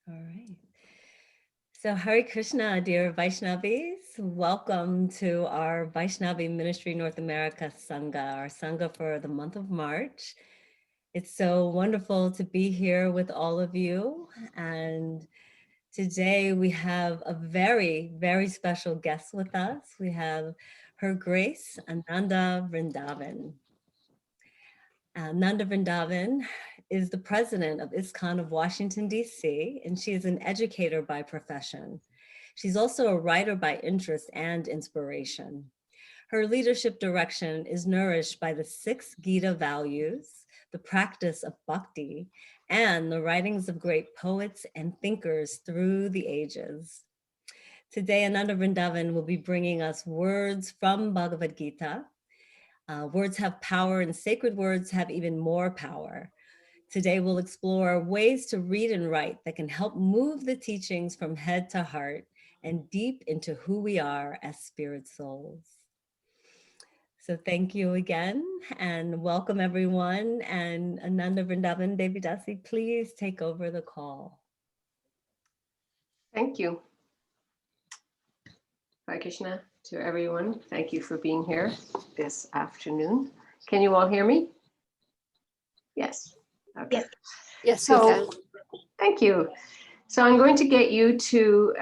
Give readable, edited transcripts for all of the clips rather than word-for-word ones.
All right. So Hare Krishna, dear Vaishnavis. Welcome to our Vaishnavi Ministry North America Sangha, our Sangha for the month of March. It's so wonderful to be here with all of you. And today we have a very, very special guest with us. We have Her Grace Ananda Vrindavan. Ananda Vrindavan is the president of ISKCON of Washington, D.C., and she is an educator by profession. She's also a writer by interest and inspiration. Her leadership direction is nourished by the 6 Gita values, the practice of bhakti, and the writings of great poets and thinkers through the ages. Today, Ananda Vrindavan will be bringing us words from Bhagavad Gita. Words have power, and sacred words have even more power. Today, we'll explore ways to read and write that can help move the teachings from head to heart and deep into who we are as spirit souls. So thank you again and welcome everyone. And Ananda Vrindavan Devi Dasi, please take over the call. Thank you. Hare Krishna to everyone. Thank you for being here this afternoon. Can you all hear me? Yes. Okay. Yes. Yes, so thank you. So I'm going to get you to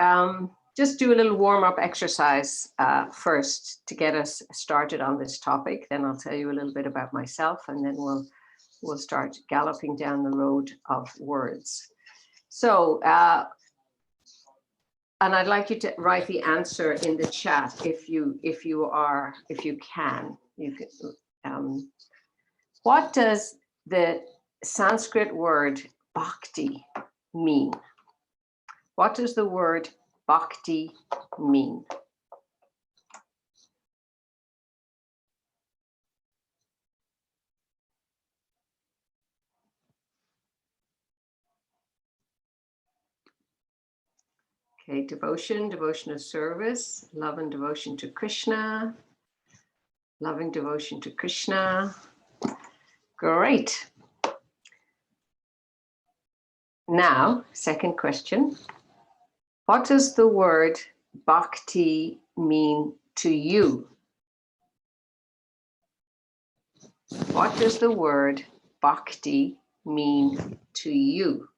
just do a little warm-up exercise first to get us started on this topic. Then I'll tell you a little bit about myself, and then we'll start galloping down the road of words. So and I'd like you to write the answer in the chat if you can. What does the Sanskrit word bhakti mean? What does the word bhakti mean? Okay, devotion, devotion of service, love and devotion to Krishna, loving devotion to Krishna. Great. Now, second question. What does the word bhakti mean to you? What does the word bhakti mean to you?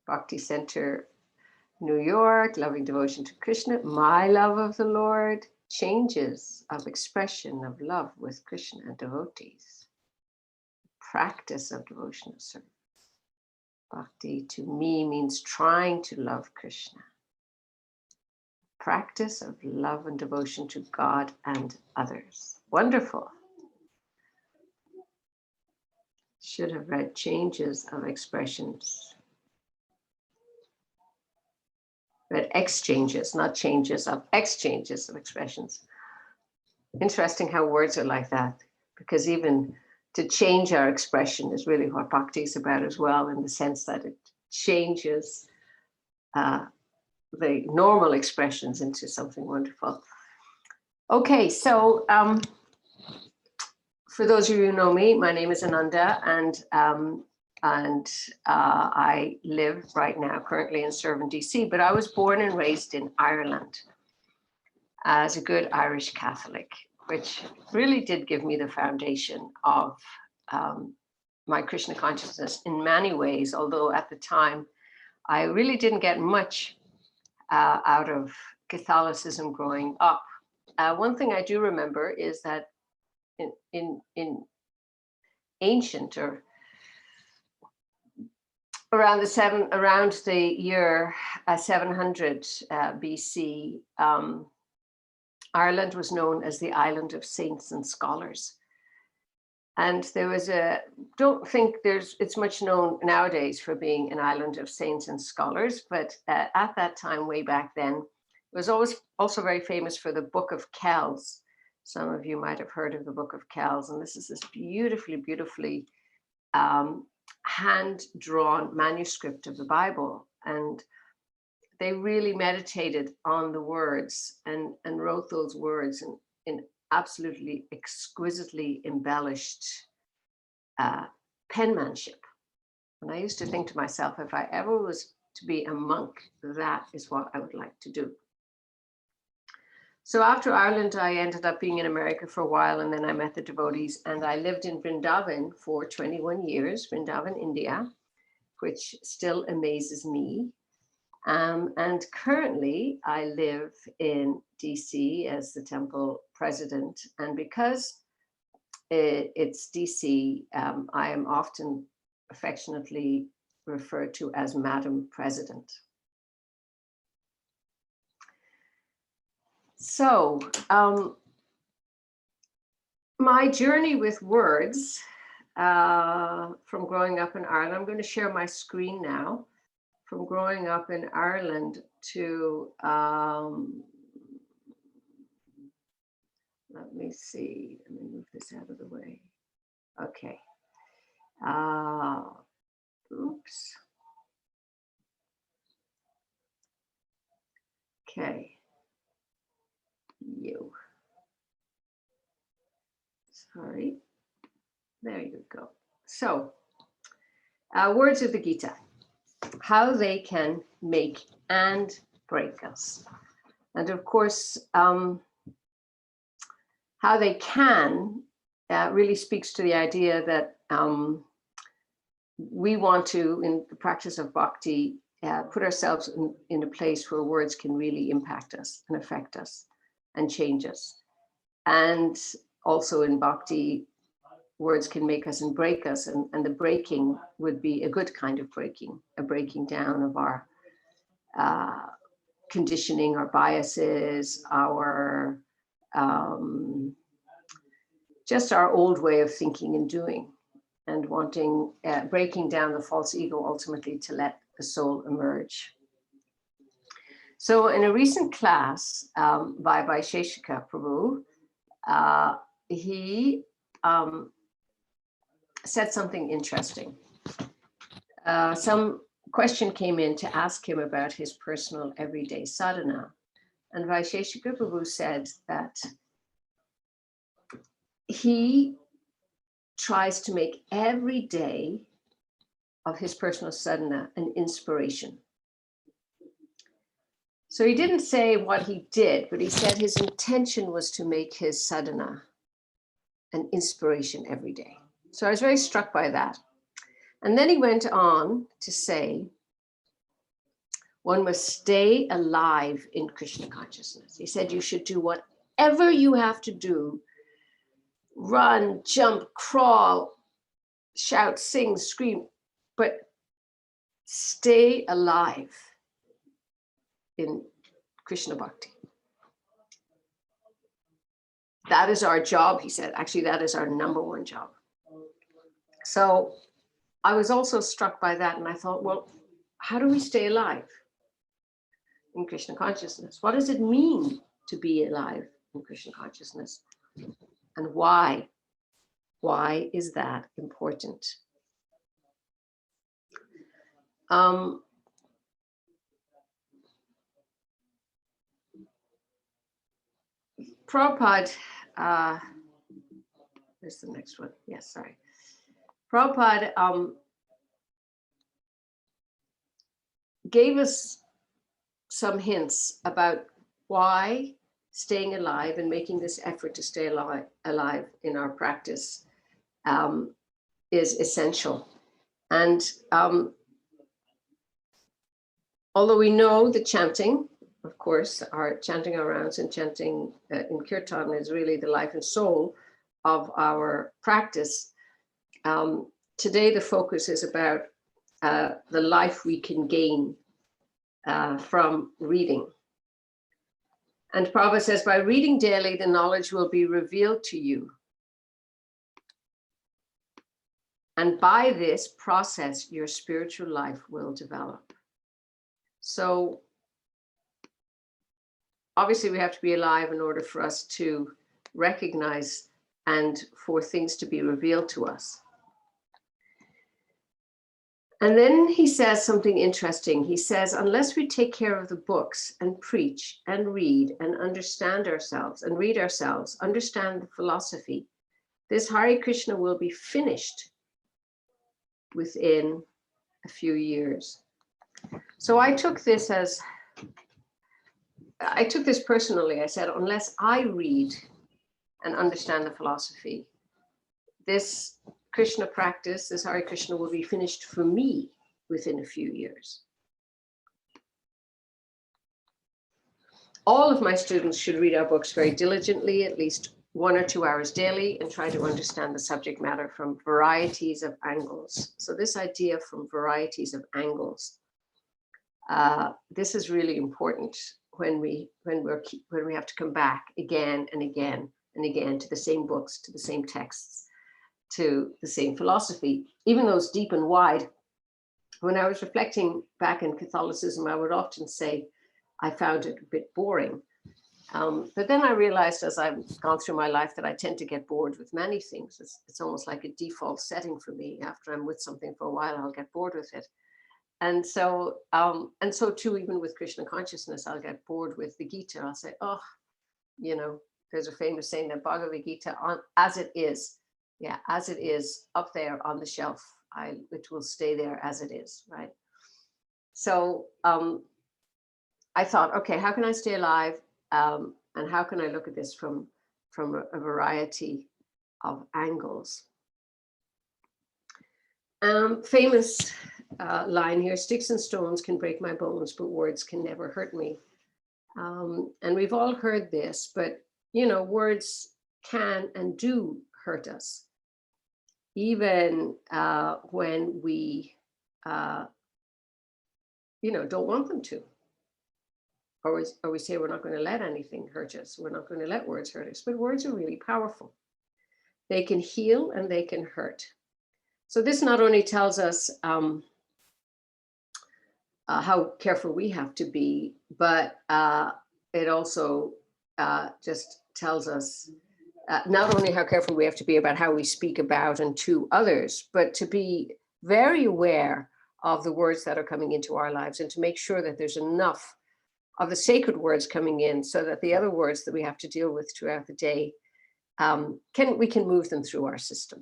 Bhakti Center, New York, loving devotion to Krishna. My love of the Lord, changes of expression of love with Krishna and devotees. Practice of devotional service. Bhakti to me means trying to love Krishna. Practice of love and devotion to God and others. Wonderful. Should have read changes of expressions. Read exchanges, not changes of exchanges of expressions. Interesting how words are like that, because even to change our expression is really what bhakti is about as well, in the sense that it changes the normal expressions into something wonderful. Okay, so for those of you who know me, my name is Ananda, and I live right now currently and serve in DC, but I was born and raised in Ireland as a good Irish Catholic, which really did give me the foundation of my Krishna consciousness in many ways, although at the time I really didn't get much out of Catholicism growing up. One thing I do remember is that in ancient, or around the year 700 BC, Ireland was known as the island of saints and scholars. And there was don't think it's much known nowadays for being an island of saints and scholars, but at that time, way back then, it was always also very famous for the Book of Kells. Some of you might have heard of the Book of Kells, and this is this beautifully hand-drawn manuscript of the Bible, and they really meditated on the words and wrote those words in absolutely exquisitely embellished penmanship. And I used to think to myself, if I ever was to be a monk, that is what I would like to do. So after Ireland, I ended up being in America for a while, and then I met the devotees, and I lived in Vrindavan for 21 years, Vrindavan, India, which still amazes me. And currently I live in DC as the temple president. And because it's DC, I am often affectionately referred to as Madam President. So my journey with words from growing up in Ireland, I'm going to share my screen now. From growing up in Ireland to, let me see, let me move this out of the way. Okay. Oops. Okay. Sorry. There you go. So, words of the Gita. How they can make and break us. And of course, how they can really speaks to the idea that we want to, in the practice of bhakti, put ourselves in a place where words can really impact us and affect us and change us. And also in bhakti, words can make us and break us, and the breaking would be a good kind of breaking, a breaking down of our conditioning, our biases, our just our old way of thinking and doing, and wanting, breaking down the false ego ultimately to let the soul emerge. So in a recent class by Vaisheshika Prabhu, he said something interesting. Some question came in to ask him about his personal everyday sadhana. And Vaisheshika Prabhu said that he tries to make every day of his personal sadhana an inspiration. So he didn't say what he did, but he said his intention was to make his sadhana an inspiration every day. So I was very struck by that. And then he went on to say, one must stay alive in Krishna consciousness. He said you should do whatever you have to do, run, jump, crawl, shout, sing, scream, but stay alive in Krishna Bhakti. That is our job, he said. Actually, that is our number one job. So I was also struck by that, and I thought, well, how do we stay alive in Krishna consciousness? What does it mean to be alive in Krishna consciousness? And why? Why is that important? Prabhupada, there's the next one. Yes, sorry. Prabhupada gave us some hints about why staying alive and making this effort to stay alive in our practice is essential. And although we know the chanting, of course, our chanting our rounds and chanting in kirtan is really the life and soul of our practice. Today, the focus is about the life we can gain from reading. And Prabhupada says, by reading daily, the knowledge will be revealed to you. And by this process, your spiritual life will develop. So obviously we have to be alive in order for us to recognize and for things to be revealed to us. And then he says something interesting. He says, unless we take care of the books and preach and read and understand ourselves and read ourselves, understand the philosophy, this Hare Krishna will be finished within a few years. So I took this personally. I said, unless I read and understand the philosophy, this Krishna practice, this Hare Krishna, will be finished for me within a few years. All of my students should read our books very diligently, at least 1 or 2 hours daily, and try to understand the subject matter from varieties of angles. So this idea from varieties of angles, this is really important when we have to come back again and again and again to the same books, to the same texts, to the same philosophy, even though it's deep and wide. When I was reflecting back in Catholicism, I would often say I found it a bit boring. But then I realized as I've gone through my life that I tend to get bored with many things. It's almost like a default setting for me. After I'm with something for a while, I'll get bored with it. And so too, even with Krishna consciousness, I'll get bored with the Gita. I'll say, oh, there's a famous saying that Bhagavad Gita, as it is, as it is up there on the shelf, it will stay there as it is, right? So I thought, okay, how can I stay alive? And how can I look at this from a variety of angles? Famous line here, sticks and stones can break my bones, but words can never hurt me. And we've all heard this, but words can and do hurt us, even when we don't want them to. Or we say we're not going to let anything hurt us. We're not going to let words hurt us. But words are really powerful. They can heal and they can hurt. So this not only tells us how careful we have to be, but it also just tells us not only how careful we have to be about how we speak about and to others, but to be very aware of the words that are coming into our lives and to make sure that there's enough of the sacred words coming in so that the other words that we have to deal with throughout the day, we can move them through our system,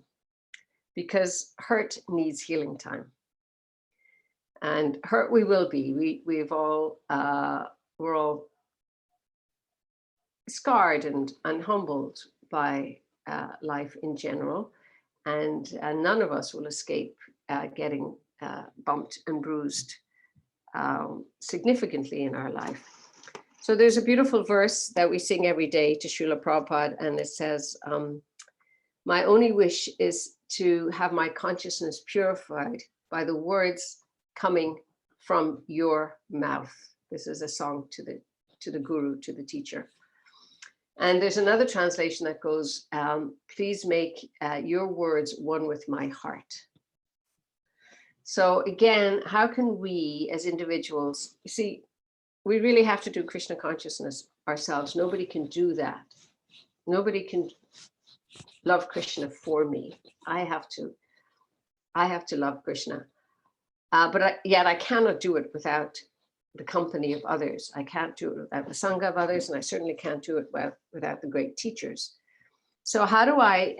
because hurt needs healing time. And hurt we will be. We're all scarred and humbled by life in general, and none of us will escape getting bumped and bruised significantly in our life. So there's a beautiful verse that we sing every day to Srila Prabhupada, and it says, my only wish is to have my consciousness purified by the words coming from your mouth. This is a song to the guru, to the teacher. And there's another translation that goes, please make your words one with my heart. So again, how can we as individuals, you see, we really have to do Krishna consciousness ourselves. Nobody can do that. Nobody can love Krishna for me. I have to love Krishna. But yet I cannot do it without the company of others. I can't do it without the Sangha of others, and I certainly can't do it without the great teachers. So how do I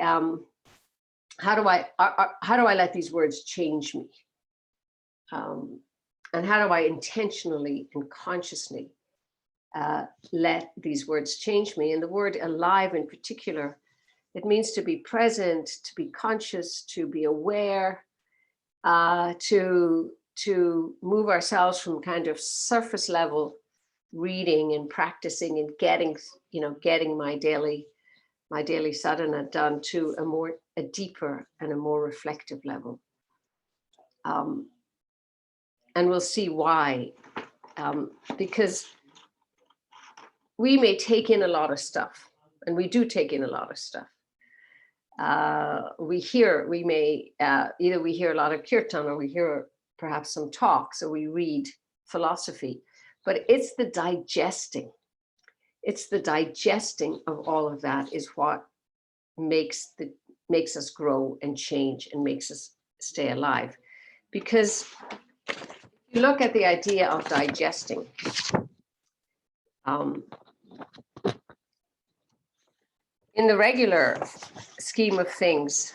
let these words change me? And how do I intentionally and consciously let these words change me? And the word alive in particular, it means to be present, to be conscious, to be aware, to move ourselves from kind of surface level reading and practicing and getting my daily sadhana done to a deeper and a more reflective level. And we'll see why, because we may take in a lot of stuff, and we do take in a lot of stuff. We hear a lot of kirtan, or we hear perhaps some talks, or we read philosophy, but it's the digesting of all of that is what makes us grow and change and makes us stay alive. Because if you look at the idea of digesting, in the regular scheme of things,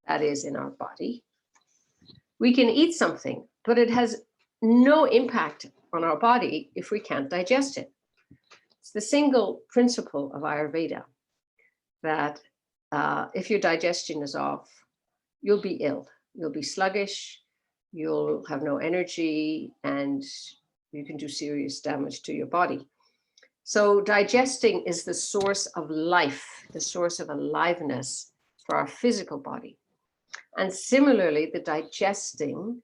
that is in our body, we can eat something, but it has no impact on our body if we can't digest it. It's the single principle of Ayurveda that if your digestion is off, you'll be ill, you'll be sluggish, you'll have no energy, and you can do serious damage to your body. So digesting is the source of life, the source of aliveness for our physical body. And similarly, the digesting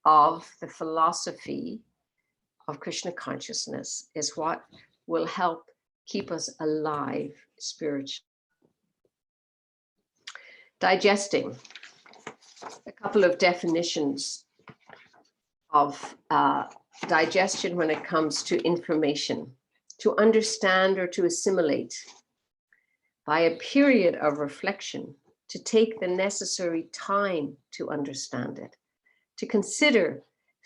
of the philosophy of Krishna consciousness is what will help keep us alive spiritually. Digesting, a couple of definitions of digestion when it comes to information: to understand or to assimilate by a period of reflection, to take the necessary time to understand it, to consider,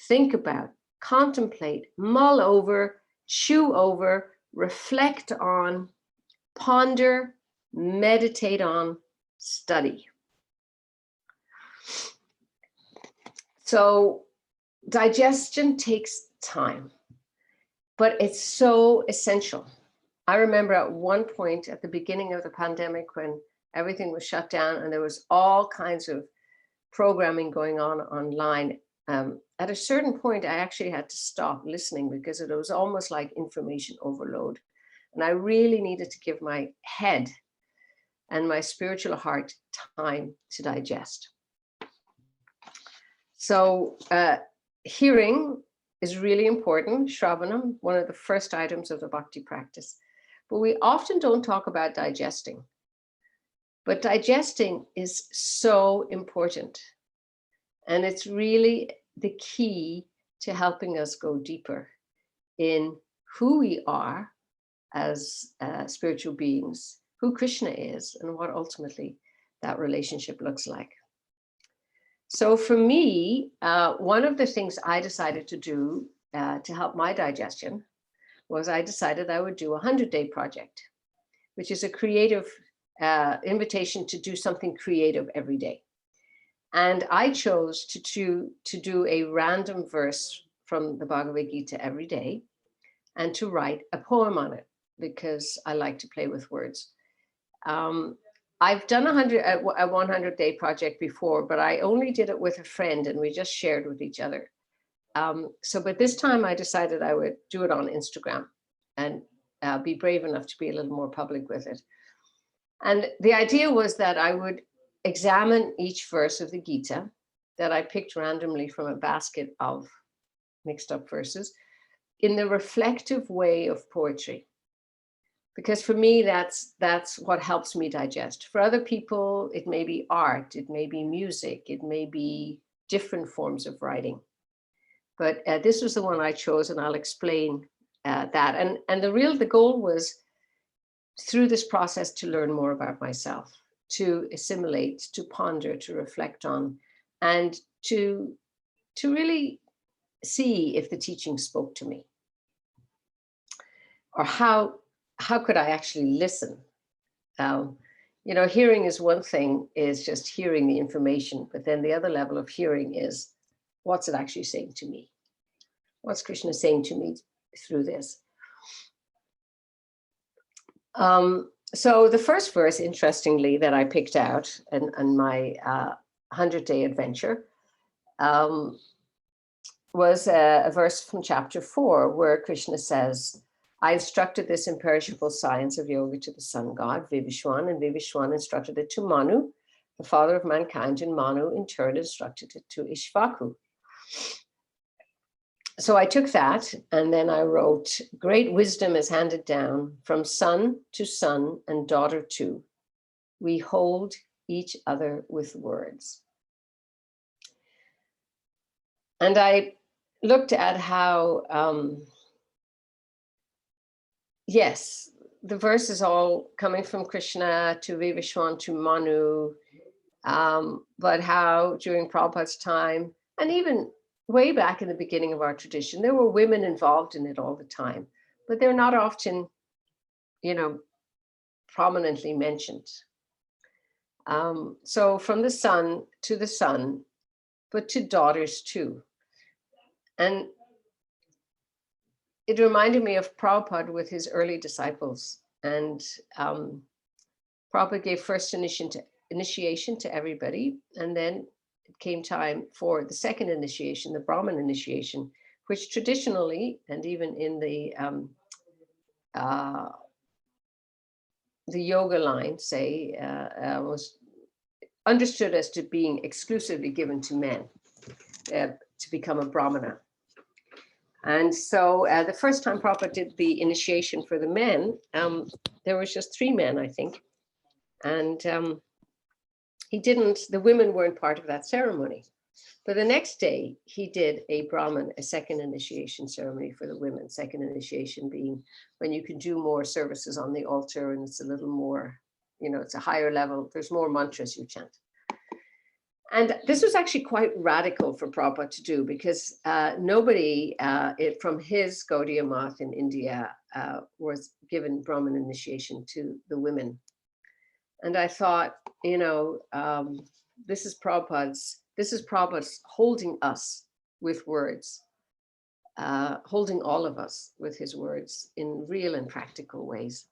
think about, contemplate, mull over, chew over, reflect on, ponder, meditate on, study. So digestion takes time, but it's so essential. I remember at one point at the beginning of the pandemic when everything was shut down and there was all kinds of programming going on online. At a certain point, I actually had to stop listening because it was almost like information overload. And I really needed to give my head and my spiritual heart time to digest. So hearing is really important, Shravanam, one of the first items of the bhakti practice. But we often don't talk about digesting. But digesting is so important. And it's really the key to helping us go deeper in who we are as spiritual beings, who Krishna is, and what ultimately that relationship looks like. So for me, one of the things I decided to do to help my digestion was I decided I would do a 100-day project, which is a creative invitation to do something creative every day. And I chose to do a random verse from the Bhagavad Gita every day and to write a poem on it because I like to play with words. I've done a 100-day project before, but I only did it with a friend and we just shared with each other. But this time I decided I would do it on Instagram and be brave enough to be a little more public with it. And the idea was that I would examine each verse of the Gita that I picked randomly from a basket of mixed up verses in the reflective way of poetry. Because for me, that's what helps me digest. For other people, it may be art, it may be music, it may be different forms of writing. But this was the one I chose, and I'll explain that. And the goal was through this process to learn more about myself, to assimilate, to ponder, to reflect on, and to really see if the teaching spoke to me, or how could I actually listen? Hearing is one thing, is just hearing the information, but then the other level of hearing is, what's it actually saying to me? What's Krishna saying to me through this? So the first verse, interestingly, that I picked out in my 100-day adventure was a verse from chapter 4, where Krishna says, I instructed this imperishable science of yoga to the sun god, Vivishwan, and Vivishwan instructed it to Manu, the father of mankind, and Manu in turn instructed it to Ishvaku. So I took that and then I wrote, great wisdom is handed down from son to son and daughter too. We hold each other with words. And I looked at how, yes, the verse is all coming from Krishna to Vivishwan to Manu. But how during Prabhupada's time, and even way back in the beginning of our tradition, there were women involved in it all the time, but they're not often, prominently mentioned. So from the son to the son, but to daughters too. And it reminded me of Prabhupada with his early disciples. And Prabhupada gave first initiation to everybody. And then it came time for the second initiation, the Brahman initiation, which traditionally, and even in the yoga line, say, was understood as to being exclusively given to men to become a Brahmana. And so the first time Prabhupada did the initiation for the men, there was just 3 men, I think. And the women weren't part of that ceremony. But the next day he did a second initiation ceremony for the women. Second initiation being when you can do more services on the altar, and it's a little more, it's a higher level. There's more mantras you chant. And this was actually quite radical for Prabhupada to do, because nobody from his Gaudiya Math in India was given Brahman initiation to the women. And I thought, this is Prabhupada's holding us with words, holding all of us with his words in real and practical ways.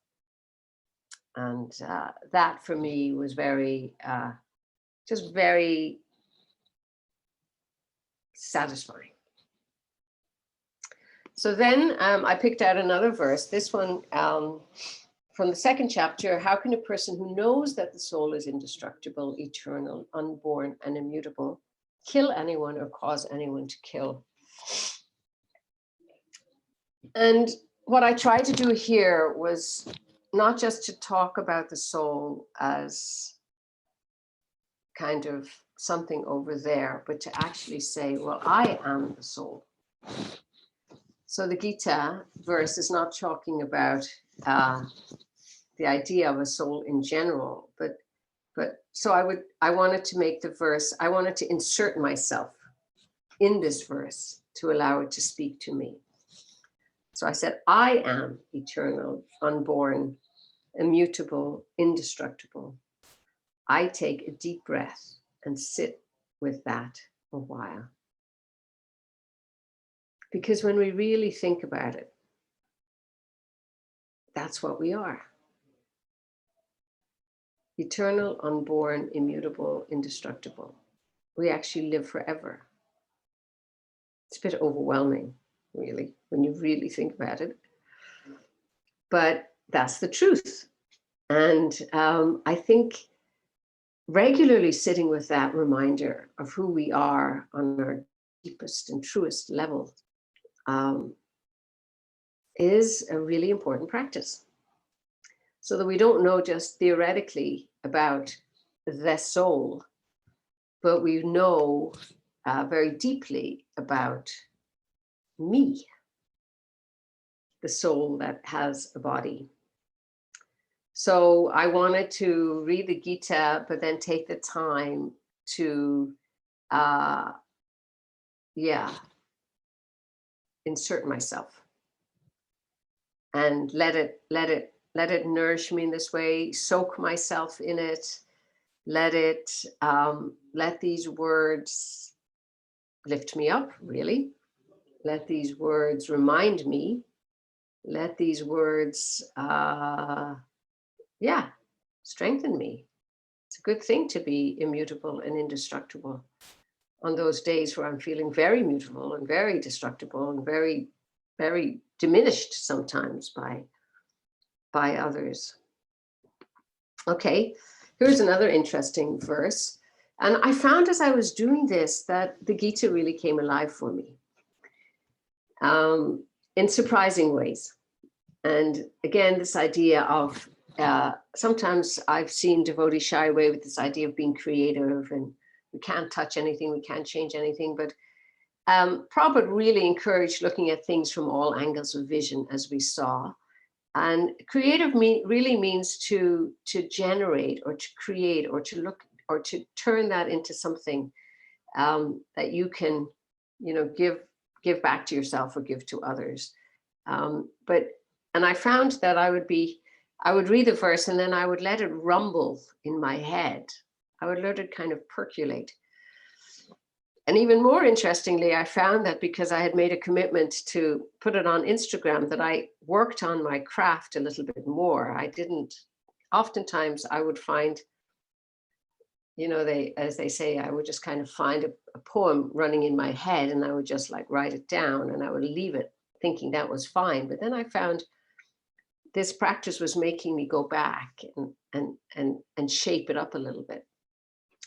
And that for me was very satisfying. So then I picked out another verse, this one from the 2nd chapter. How can a person who knows that the soul is indestructible, eternal, unborn, and immutable kill anyone or cause anyone to kill? And what I tried to do here was not just to talk about the soul as kind of something over there, but to actually say, well, I am the soul. So the Gita verse is not talking about the idea of a soul in general, but so I wanted to make the verse, I wanted to insert myself in this verse to allow it to speak to me. So I said, I am eternal, unborn, immutable, indestructible. I take a deep breath and sit with that a while. Because when we really think about it, that's what we are. Eternal, unborn, immutable, indestructible. We actually live forever. It's a bit overwhelming, really, when you really think about it. But that's the truth. And I think regularly sitting with that reminder of who we are on our deepest and truest level is a really important practice. So that we don't know just theoretically about the soul, but we know very deeply about me, the soul that has a body. So I wanted to read the Gita, but then take the time to, insert myself and let it nourish me in this way, soak myself in it, let these words lift me up, really. Let these words remind me, let these words, strengthen me. It's a good thing to be immutable and indestructible on those days where I'm feeling very mutable and very destructible and very, very diminished sometimes by others. Okay, here's another interesting verse. And I found as I was doing this that the Gita really came alive for me in surprising ways. And again, this idea of, sometimes I've seen devotees shy away with this idea of being creative and we can't touch anything, we can't change anything. But Prabhupada really encouraged looking at things from all angles of vision, as we saw. And creative really means to generate or to create or to look or to turn that into something that you can, give back to yourself or give to others. And I found that I would read the verse and then I would let it rumble in my head. I would let it kind of percolate. And even more interestingly, I found that because I had made a commitment to put it on Instagram, that I worked on my craft a little bit more. Oftentimes I would find, as they say, I would just kind of find a poem running in my head and I would just like write it down and I would leave it thinking that was fine. But then I found this practice was making me go back and shape it up a little bit,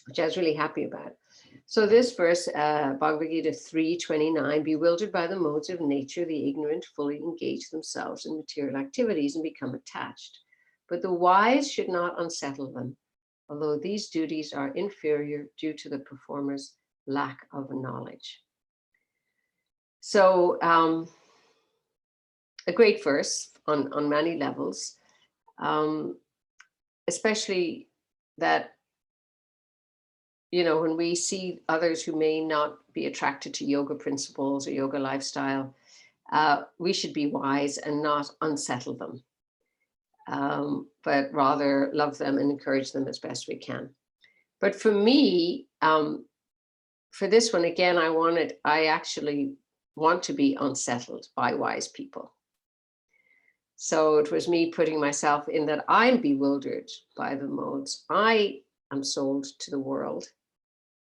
which I was really happy about. So this verse, Bhagavad Gita 3:29, bewildered by the modes of nature, the ignorant fully engage themselves in material activities and become attached. But the wise should not unsettle them, although these duties are inferior due to the performer's lack of knowledge. So a great verse on many levels, especially that, when we see others who may not be attracted to yoga principles or yoga lifestyle, we should be wise and not unsettle them, but rather love them and encourage them as best we can. But for me, for this one, again, I actually want to be unsettled by wise people. So it was me putting myself in that I'm bewildered by the modes. I am sold to the world.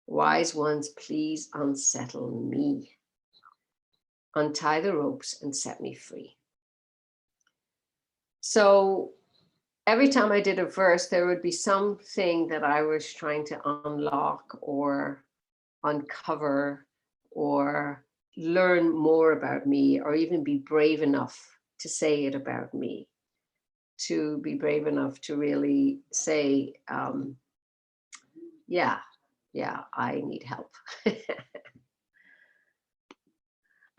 Wise ones, please unsettle me. Untie the ropes and set me free. So every time I did a verse, there would be something that I was trying to unlock or uncover or learn more about me, or even be brave enough to say it about me, to be brave enough to really say, yeah, I need help.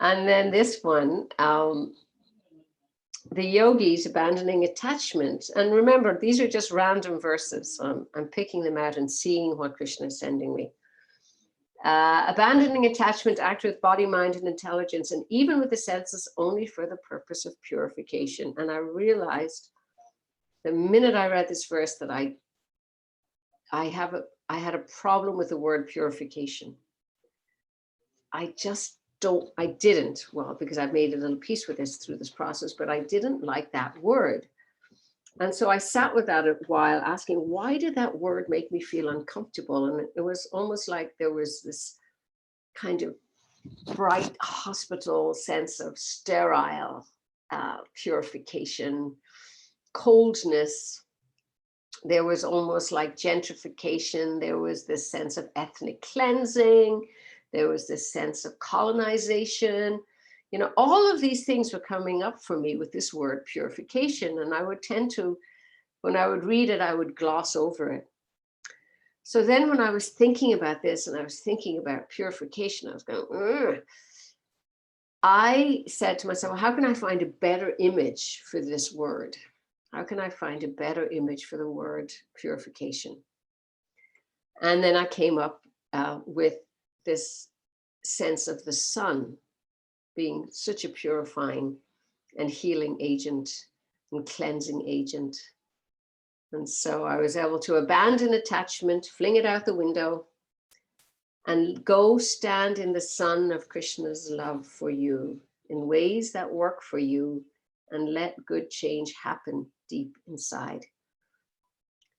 And then this one, the yogis abandoning attachment. And remember, these are just random verses. So I'm picking them out and seeing what Krishna is sending me. Abandoning attachment, act with body, mind, and intelligence, and even with the senses only for the purpose of purification. And I realized the minute I read this verse that I had a problem with the word purification. Because I've made a little peace with this through this process, but I didn't like that word. And so I sat with that a while asking, why did that word make me feel uncomfortable? And it was almost like there was this kind of bright hospital sense of sterile purification, coldness. There was almost like gentrification. There was this sense of ethnic cleansing. There was this sense of colonization. All of these things were coming up for me with this word purification. And I would tend to, when I would read it, I would gloss over it. So then when I was thinking about this and I was thinking about purification, I was going, ugh. I said to myself, well, how can I find a better image for this word? How can I find a better image for the word purification? And then I came up with this sense of the sun being such a purifying and healing agent and cleansing agent. And so I was able to abandon attachment, fling it out the window, and go stand in the sun of Krishna's love for you in ways that work for you, and let good change happen deep inside.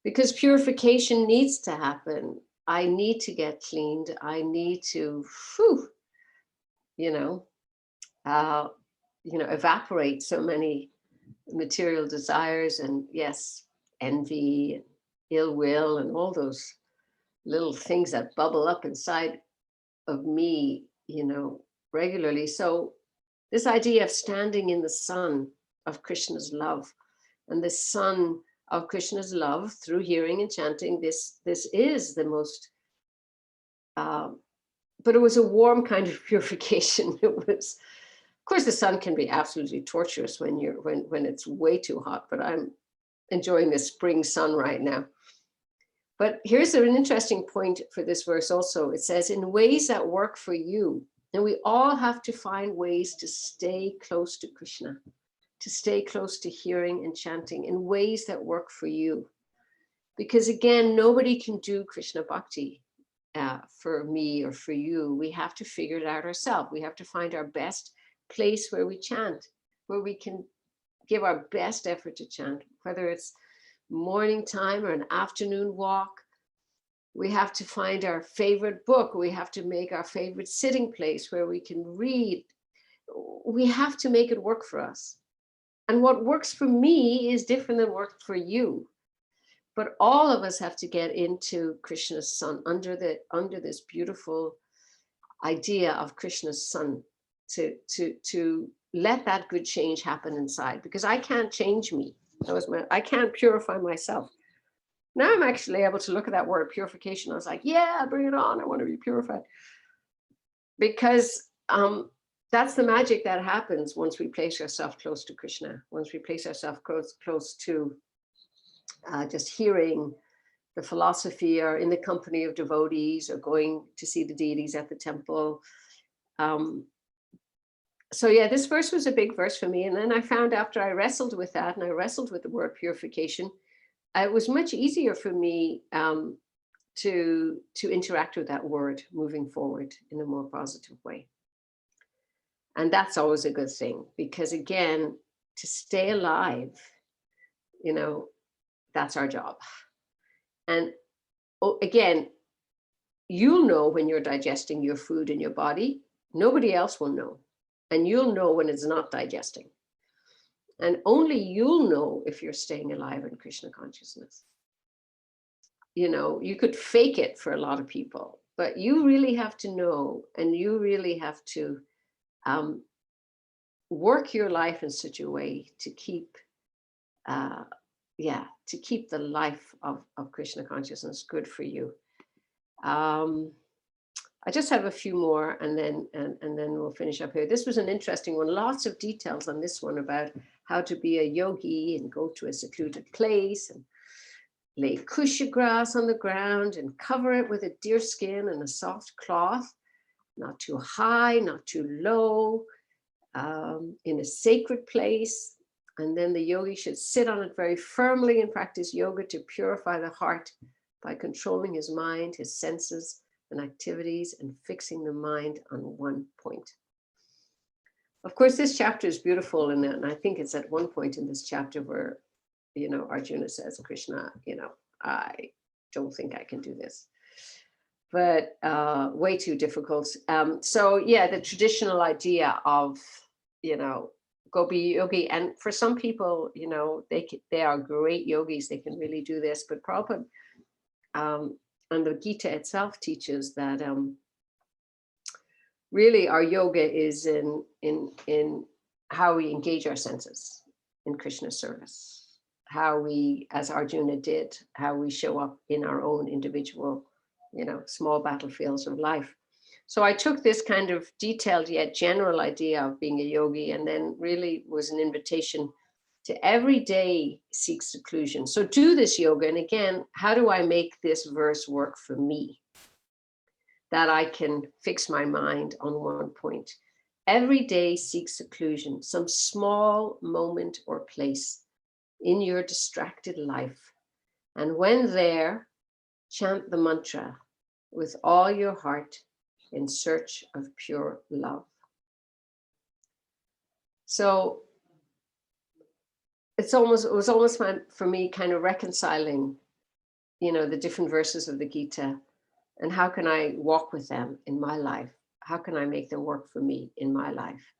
Because purification needs to happen. I need to get cleaned. I need to, evaporate so many material desires and, yes, envy and ill will and all those little things that bubble up inside of me, regularly. So this idea of standing in the sun of Krishna's love, and the sun of Krishna's love through hearing and chanting, this is the most, but it was a warm kind of purification. It was, of course, the sun can be absolutely torturous when it's way too hot, but I'm enjoying this spring sun right now. But here's an interesting point for this verse also. It says, in ways that work for you. And we all have to find ways to stay close to Krishna, to stay close to hearing and chanting in ways that work for you. Because again, nobody can do Krishna Bhakti for me or for you. We have to figure it out ourselves. We have to find our best place where we chant, where we can give our best effort to chant, whether it's morning time or an afternoon walk. We have to find our favorite book. We have to make our favorite sitting place where we can read. We have to make it work for us. And what works for me is different than what works for you. But all of us have to get into Krishna's sun, under this beautiful idea of Krishna's sun, to let that good change happen inside, because I can't change me. I can't purify myself. Now I'm actually able to look at that word purification. I was like, yeah, bring it on. I want to be purified. Because that's the magic that happens once we place ourselves close to Krishna, once we place ourselves close to just hearing the philosophy, or in the company of devotees, or going to see the deities at the temple. So yeah, this verse was a big verse for me. And then I found, after I wrestled with that, and I wrestled with the word purification, it was much easier for me to interact with that word moving forward in a more positive way. And that's always a good thing, because again, to stay alive, that's our job. And again, you'll know when you're digesting your food in your body. Nobody else will know. And you'll know when it's not digesting. And only you'll know if you're staying alive in Krishna consciousness. You could fake it for a lot of people, but you really have to know, and you really have to work your life in such a way to keep the life of Krishna consciousness good for you. I just have a few more, and then we'll finish up here. This was an interesting one. Lots of details on this one about how to be a yogi and go to a secluded place and lay kusha grass on the ground and cover it with a deer skin and a soft cloth, not too high, not too low, in a sacred place. And then the yogi should sit on it very firmly and practice yoga to purify the heart by controlling his mind, his senses, and activities, and fixing the mind on one point. Of course, this chapter is beautiful, and I think it's at one point in this chapter where, Arjuna says, Krishna, I don't think I can do this, but way too difficult. So yeah, the traditional idea of, go be a yogi. And for some people, they are great yogis. They can really do this. But Prabhupada, and the Gita itself teaches that really our yoga is in how we engage our senses in Krishna's service, how we, as Arjuna did, how we show up in our own individual, small battlefields of life. So I took this kind of detailed yet general idea of being a yogi, and then really was an invitation to every day seek seclusion. So do this yoga. And again, how do I make this verse work for me? That I can fix my mind on one point. Every day seek seclusion, some small moment or place in your distracted life. And when there, chant the mantra with all your heart in search of pure love. So it was almost for me kind of reconciling, the different verses of the Gita, and how can I walk with them in my life? How can I make them work for me in my life?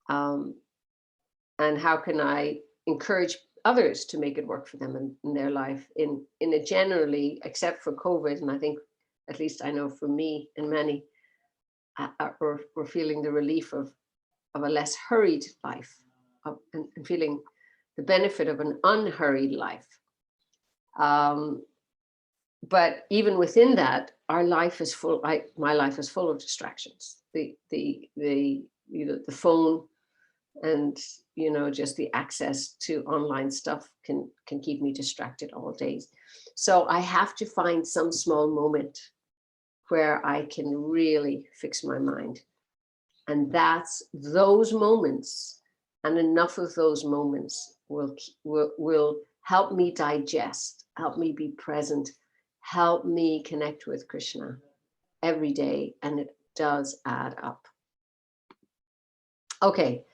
And how can I encourage others to make it work for them in their life in a generally, except for COVID, and I think, at least I know for me and many, we're feeling the relief of a less hurried life, and feeling the benefit of an unhurried life. But even within that, our life is full. My life is full of distractions. The phone, And, just the access to online stuff can keep me distracted all day. So I have to find some small moment where I can really fix my mind. And that's those moments, and enough of those moments will help me digest, help me be present, help me connect with Krishna every day. And it does add up. Okay.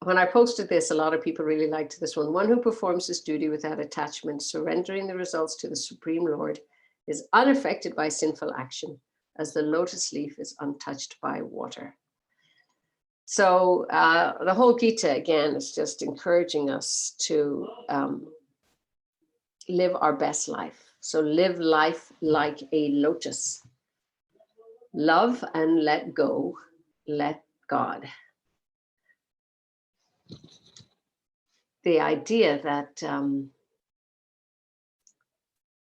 When I posted this, a lot of people really liked this one. One who performs his duty without attachment, surrendering the results to the Supreme Lord, is unaffected by sinful action, as the lotus leaf is untouched by water. So the whole Gita, again, is just encouraging us to live our best life. So live life like a lotus. Love and let go, let God. The idea that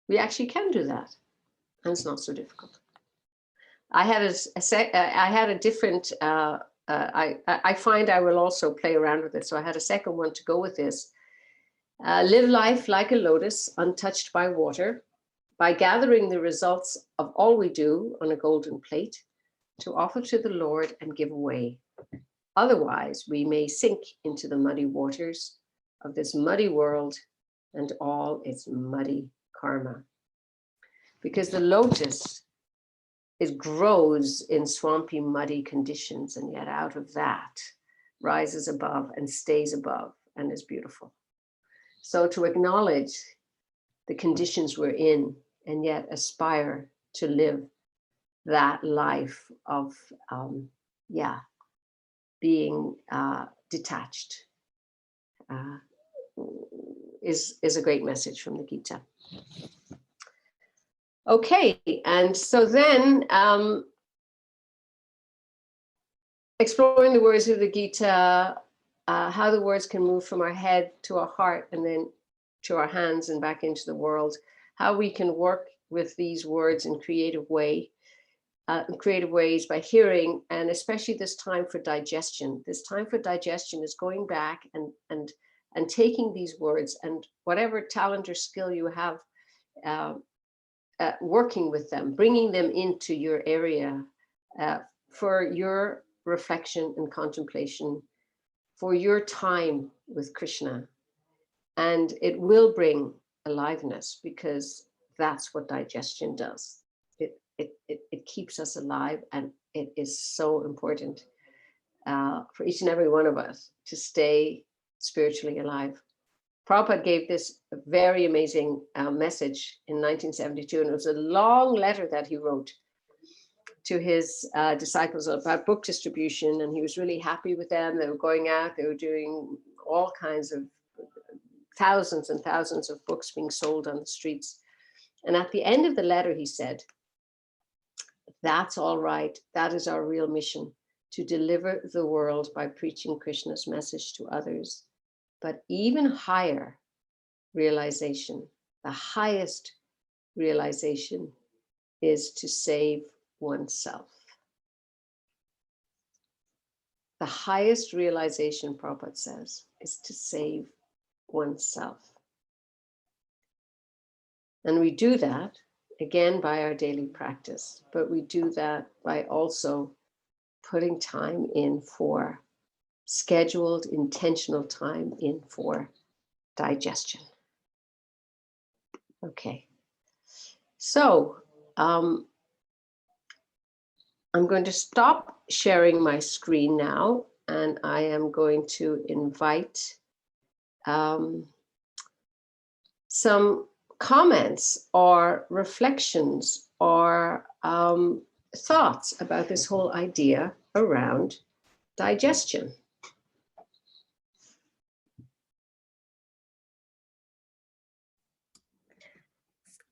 we actually can do that, and it's not so difficult. I had a different. I find I will also play around with it. So I had a second one to go with this. Live life like a lotus, untouched by water, by gathering the results of all we do on a golden plate to offer to the Lord and give away. Otherwise, we may sink into the muddy waters of this muddy world and all its muddy karma. Because the lotus, it grows in swampy, muddy conditions, and yet out of that rises above and stays above and is beautiful. So to acknowledge the conditions we're in and yet aspire to live that life of, being detached is a great message from the Gita. Okay, and so then exploring the words of the Gita, how the words can move from our head to our heart and then to our hands and back into the world, how we can work with these words in creative ways by hearing, and especially this time for digestion. This time for digestion is going back and taking these words and whatever talent or skill you have, working with them, bringing them into your area for your reflection and contemplation, for your time with Krishna. And it will bring aliveness, because that's what digestion does. It keeps us alive, and it is so important for each and every one of us to stay spiritually alive. Prabhupada gave this very amazing message in 1972, and it was a long letter that he wrote to his disciples about book distribution, and he was really happy with them. They were going out, they were doing all kinds of thousands and thousands of books being sold on the streets. And at the end of the letter, he said, "That's all right. That is our real mission, to deliver the world by preaching Krishna's message to others. But even higher realization, the highest realization, is to save oneself." The highest realization, Prabhupada says, is to save oneself. And we do that, again, by our daily practice, but we do that by also putting time in for scheduled, intentional time in for digestion. Okay, so I'm going to stop sharing my screen now, and I am going to invite some comments or reflections or thoughts about this whole idea around digestion.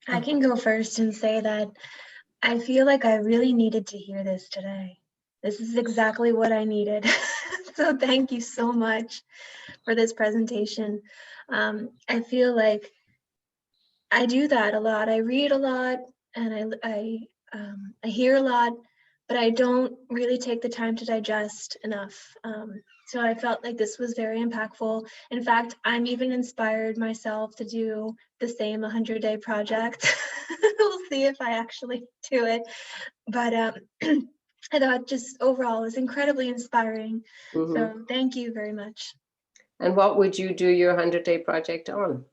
I can go first and say that I feel like I really needed to hear this today. This is exactly what I needed. So thank you so much for this presentation. I feel like I do that a lot. I read a lot, and I hear a lot, but I don't really take the time to digest enough. So I felt like this was very impactful. In fact, I'm even inspired myself to do the same 100-day project. We'll see if I actually do it. But I thought just overall it was incredibly inspiring. Mhm. So thank you very much. And what would you do your 100-day project on?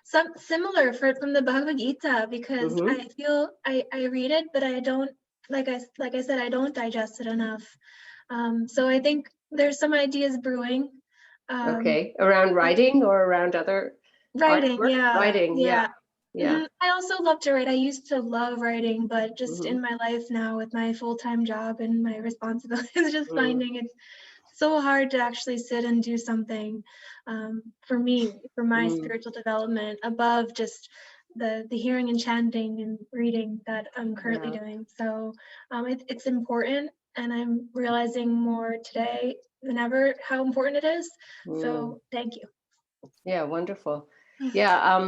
Some similar from the Bhagavad Gita, because Mhm. I feel I read it, but I don't, like I said, I don't digest it enough. So I think there's some ideas brewing. Okay, around writing or around other Writing, artwork? yeah, Writing, yeah, yeah. Mhm. I also love to write. I used to love writing, but just Mhm. in my life now with my full-time job and my responsibilities, just Mm. finding it's so hard to actually sit and do something for me, for my Mm. spiritual development above just the hearing and chanting and reading that I'm currently Yeah. doing. So it's important, and I'm realizing more today than ever how important it is. Mm. So thank you. Yeah, wonderful. Yeah,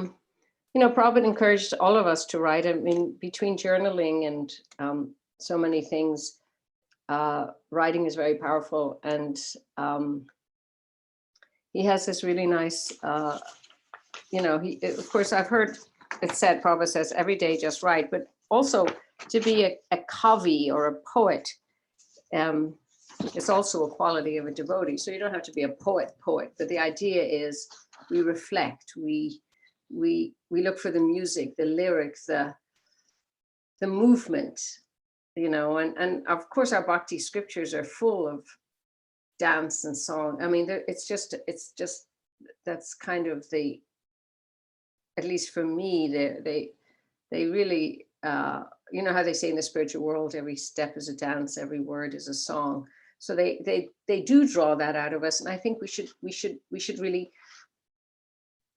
you know, Prabhupada encouraged all of us to write. I mean, between journaling and so many things, writing is very powerful. And he has this really nice, you know, of course, I've heard it said, Prabhupada says, every day just write, but also to be a kavi or a poet is also a quality of a devotee. So you don't have to be a poet, but the idea is we reflect, we look for the music, the lyrics, the movement, you know, and of course our bhakti scriptures are full of dance and song. I mean, it's just that's kind of the, at least for me, they really, you know how they say in the spiritual world, every step is a dance, every word is a song. So they do draw that out of us, and I think we should really,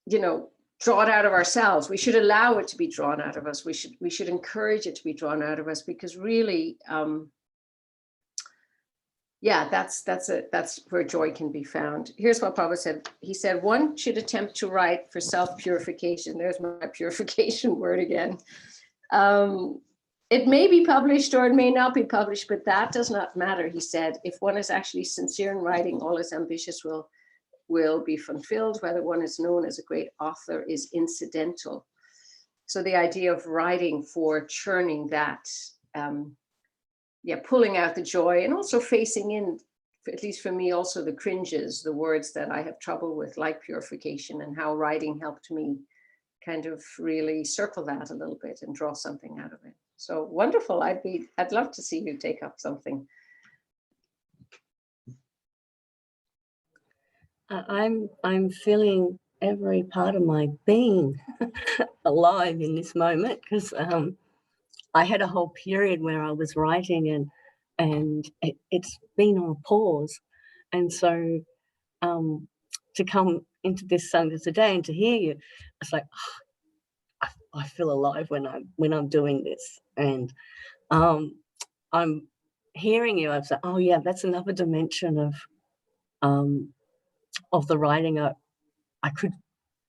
you know, draw it out of ourselves. We should allow it to be drawn out of us. We should encourage it to be drawn out of us, because really, yeah, that's where joy can be found. Here's what Prabhupada said. He said, one should attempt to write for self-purification. There's my purification word again. It may be published or it may not be published, but that does not matter, he said. If one is actually sincere in writing, all his ambitions will be fulfilled. Whether one is known as a great author is incidental. So the idea of writing for churning that, yeah, pulling out the joy, and also facing in, at least for me, also the cringes, the words that I have trouble with, like purification, and how writing helped me kind of really circle that a little bit and draw something out of it. So wonderful. I'd love to see you take up something. I'm feeling every part of my being alive in this moment, because I had a whole period where I was writing and it's been on pause, and so to come into this Sangha today and to hear you, it's like, oh, I feel alive when I'm doing this, and I'm hearing you. I was like, oh yeah, that's another dimension of the writing. I could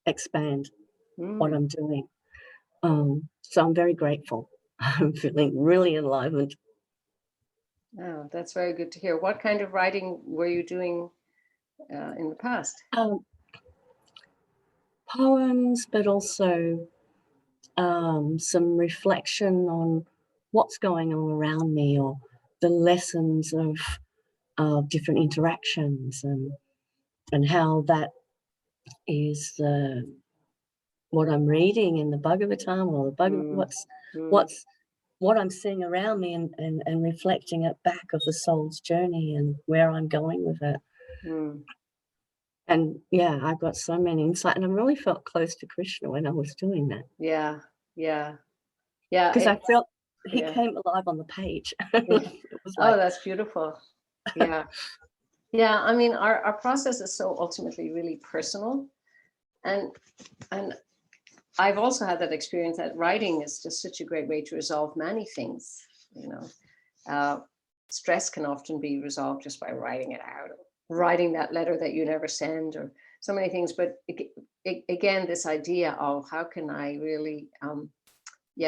expand what I'm doing. So I'm very grateful. I'm feeling really enlivened. Oh, that's very good to hear. What kind of writing were you doing in the past? Poems, but also some reflection on what's going on around me, or the lessons of different interactions, and how that is what I'm reading in the Bhagavatam, or the Bhagavad, what I'm seeing around me, and reflecting it back of the soul's journey and where I'm going with it. And yeah, I've got so many insight, and I really felt close to Krishna when I was doing that. Yeah. Because I felt he yeah. came alive on the page. Yeah. It was like, Oh, that's beautiful. Yeah. Yeah, I mean, our process is so ultimately really personal. And I've also had that experience that writing is just such a great way to resolve many things. You know, stress can often be resolved just by writing it out, writing that letter that you never send, or so many things. But again, this idea of how can I really,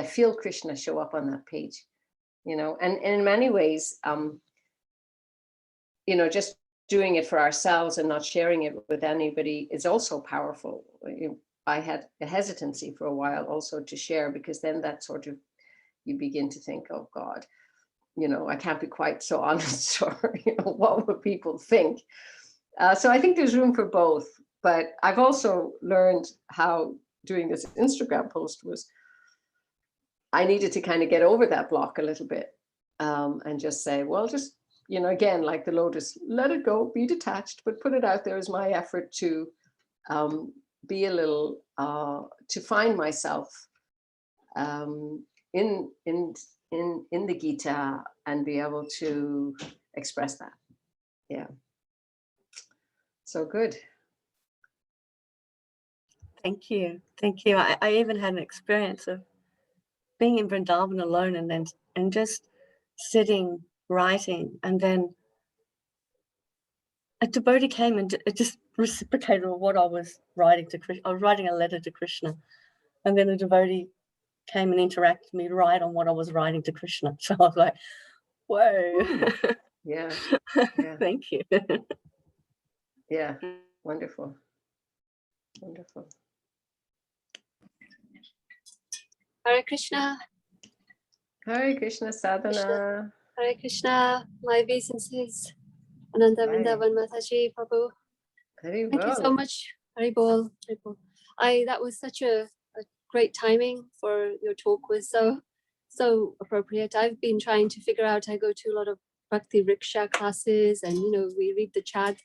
feel Krishna show up on that page. you know, and in many ways, you know, just doing it for ourselves and not sharing it with anybody is also powerful. I had a hesitancy for a while also to share, because then that sort of, you begin to think, oh God, you know, I can't be quite so honest, or, you know, what would people think? So I think there's room for both. But I've also learned how doing this Instagram post was, I needed to kind of get over that block a little bit, and just say, well, just, you know, again, like the lotus, let it go, be detached, but put it out there as my effort to be a little, to find myself in the Gita and be able to express that. Yeah. So good. Thank you. Thank you. I even had an experience of being in Vrindavan alone, and just sitting, writing, and then a devotee came and it just reciprocated what I was writing to Krishna. I was writing a letter to Krishna, and then a devotee came and interacted with me right on what I was writing to Krishna. So I was like, whoa. Yeah. Yeah. Thank you. Yeah. Wonderful. Wonderful. Hare Krishna. Hare Krishna Sadhana. Hare Krishna. My obeisances. Ananda Right. Vrindavan Mataji Prabhu. Very Thank you so well. much. Haribol. Haribol. That was such a great timing for your talk. Was so appropriate. I've been trying to figure out, I go to a lot of Bhakti Riksha classes, and, you know, we read the Chad,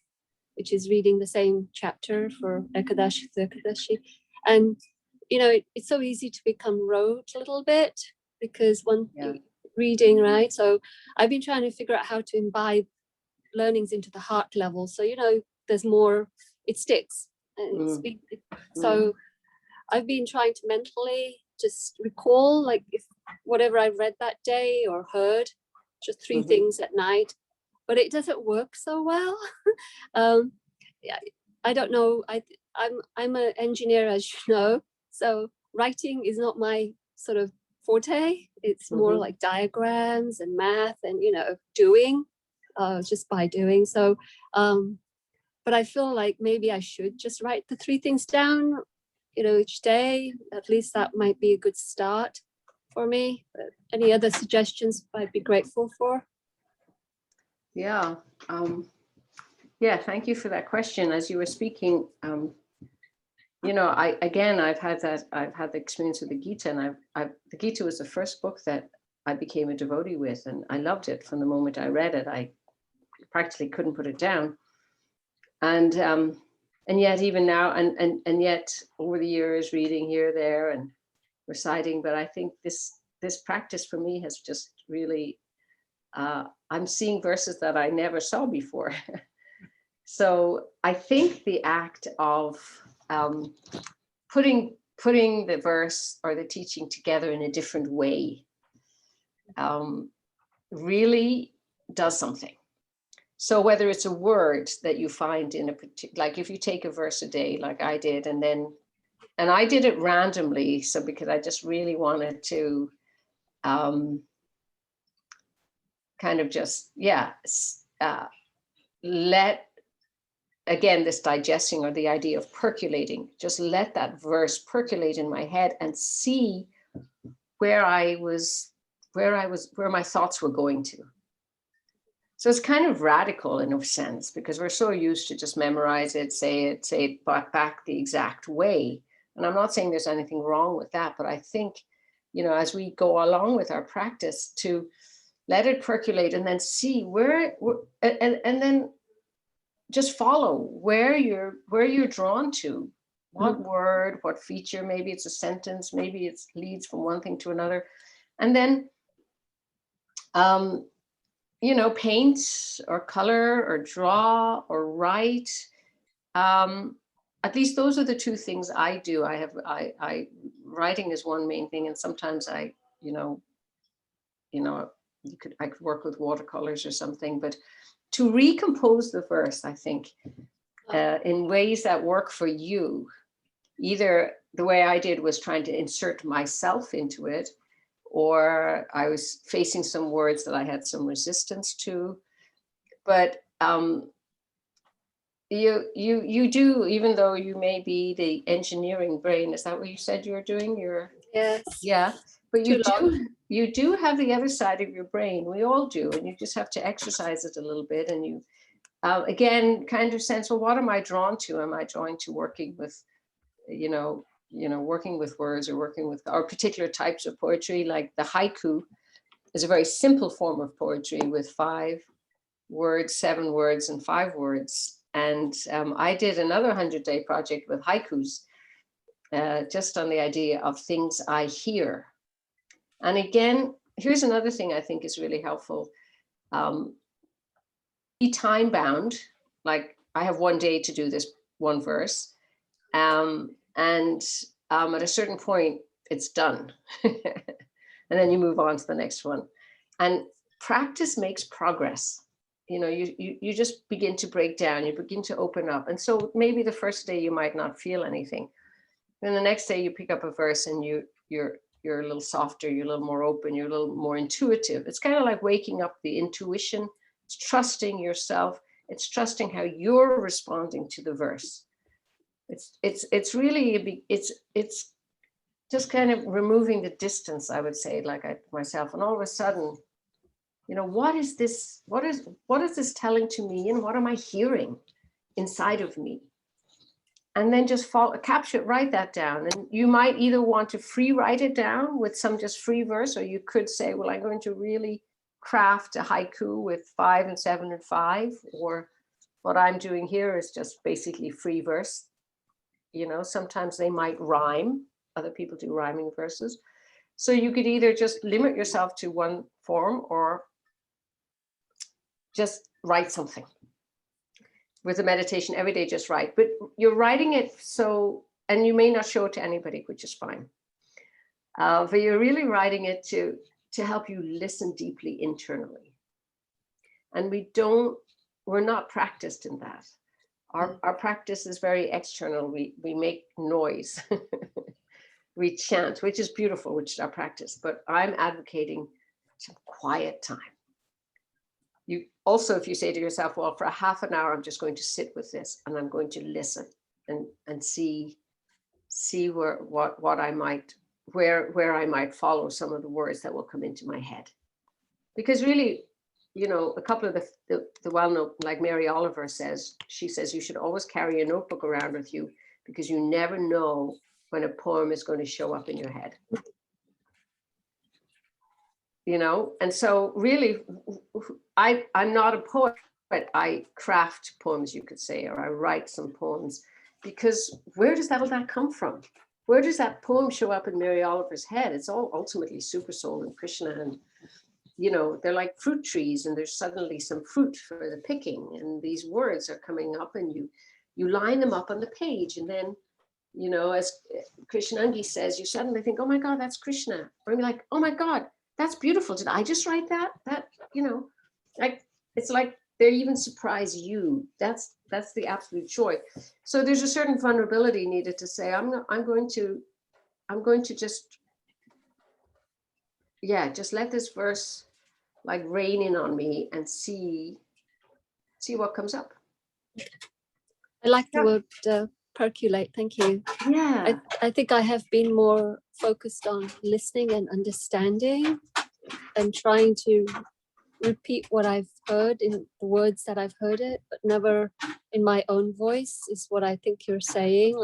which is reading the same chapter for Ekadashi to Ekadashi. And, you know, it's so easy to become rote a little bit, because reading, right? So I've been trying to figure out how to imbibe learnings into the heart level. So, you know, there's more, it sticks. So I've been trying to mentally just recall, like, if whatever I read that day or heard, just three things at night, but it doesn't work so well. Yeah, I don't know. I'm an engineer, as you know, so writing is not my sort of forte. It's more like diagrams and math and, you know, doing, just by doing. So, but I feel like maybe I should just write the three things down, you know, each day. At least that might be a good start for me. But any other suggestions I'd be grateful for. Yeah. Yeah, thank you for that question. As you were speaking, you know, I've had the experience with the Gita, and the Gita was the first book that I became a devotee with, and I loved it from the moment I read it. I practically couldn't put it down. And yet even now, and yet over the years, reading here, there, and reciting, but I think this practice for me has just really, I'm seeing verses that I never saw before. So I think the act of putting the verse or the teaching together in a different way really does something. So whether it's a word that you find in a particular, like if you take a verse a day, like I did, and I did it randomly, so because I just really wanted to kind of just, let, again, this digesting, or the idea of percolating, just let that verse percolate in my head and see where my thoughts were going to. So it's kind of radical in a sense, because we're so used to just memorize it, say it back the exact way. And I'm not saying there's anything wrong with that, but I think, you know, as we go along with our practice, to let it percolate and then see and then just follow where you're drawn to, what word, what feature. Maybe it's a sentence, maybe it leads from one thing to another, and then you know, paint or color or draw or write. At least those are the two things I do. I writing is one main thing, and sometimes I could work with watercolors or something, but to recompose the verse, I think, in ways that work for you. Either the way I did was trying to insert myself into it, or I was facing some words that I had some resistance to. But you do, even though you may be the engineering brain, is that what you said you were doing? Yes. Yeah, but Too you do have the other side of your brain. We all do, and you just have to exercise it a little bit. And you, again, kind of sense, well, what am I drawn to? Am I drawn to working with, working with words, or working with or particular types of poetry? Like the haiku is a very simple form of poetry with 5 words, 7 words, and 5 words. And I did another 100-day project with haikus, just on the idea of things I hear. And again, here's another thing I think is really helpful. Be time bound, like I have 1 day to do this 1 verse. And at a certain point, it's done. And then you move on to the next one. And practice makes progress. You just begin to break down, you begin to open up. And so maybe the first day you might not feel anything. Then the next day you pick up a verse and you're a little softer, you're a little more open, you're a little more intuitive. It's kind of like waking up the intuition. It's trusting yourself. It's trusting how you're responding to the verse. It's really, it's just kind of removing the distance, I would say, like myself. And all of a sudden, what is this? What is this telling to me? And what am I hearing inside of me? And then just capture it, write that down. And you might either want to free write it down with some just free verse, or you could say, well, I'm going to really craft a haiku with 5 and 7 and 5, or what I'm doing here is just basically free verse. Sometimes they might rhyme. Other people do rhyming verses. So you could either just limit yourself to one form, or just write something. With a meditation every day, just write. But you're writing it and you may not show it to anybody, which is fine. But you're really writing it to help you listen deeply internally. And we're not practiced in that. Our practice is very external. We make noise. We chant, which is beautiful, which is our practice. But I'm advocating some quiet time. You also, if you say to yourself, well, for a half an hour, I'm just going to sit with this and I'm going to listen and see where I might follow some of the words that will come into my head. Because really, a couple of the well-known, like Mary Oliver says, she says you should always carry a notebook around with you, because you never know when a poem is going to show up in your head. And so really, I'm not a poet, but I craft poems, you could say, or I write some poems, because where does all that come from? Where does that poem show up in Mary Oliver's head? It's all ultimately Super Soul and Krishna, and they're like fruit trees, and there's suddenly some fruit for the picking, and these words are coming up, and you line them up on the page, and then as Krishnangi says, you suddenly think, oh my God, that's Krishna, or you're like, oh my God, that's beautiful. Did I just write that? Like, it's like they even surprise you. That's the absolute joy. So there's a certain vulnerability needed to say, I'm going to just let this verse like rain in on me and see what comes up. I like the word percolate. Thank you. Yeah. I think I have been more focused on listening and understanding, and trying to repeat what I've heard in the words that I've heard it, but never in my own voice, is what I think you're saying,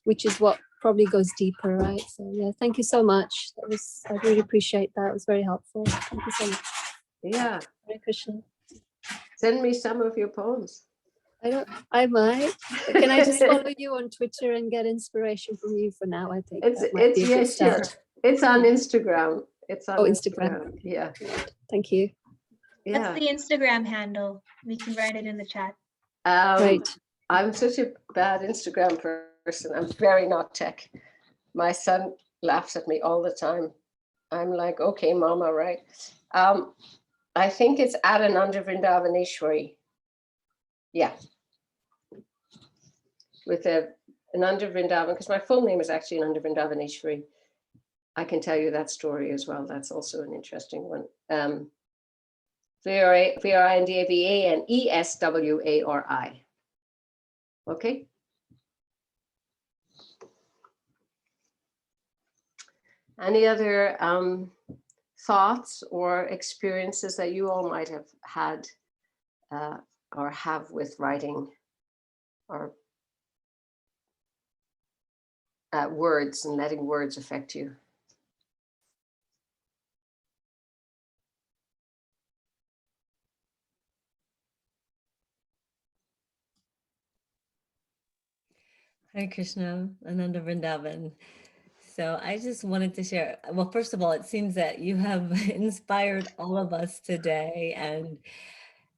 which is what probably goes deeper, right? So thank you so much. I really appreciate that. It was very helpful. Thank you so much. Yeah. Hare Krishna. Send me some of your poems. I might. Can I just follow you on Twitter and get inspiration from you for now? I think It's on Instagram. It's on Instagram. Yeah. Thank you. That's the Instagram handle. We can write it in the chat. Great. I'm such a bad Instagram person. I'm very not tech. My son laughs at me all the time. I'm like, okay, mama, right? I think it's at Ananda Vrindavan. Yeah. With Ananda Vrindavan, because my full name is actually Ananda Vrindavan. I can tell you that story as well. That's also an interesting one. Vrindavan. Okay. Any other thoughts or experiences that you all might have had or have with writing or words and letting words affect you? Hare Krishna, Ananda Vrindavan. So I just wanted to share, well, first of all, it seems that you have inspired all of us today.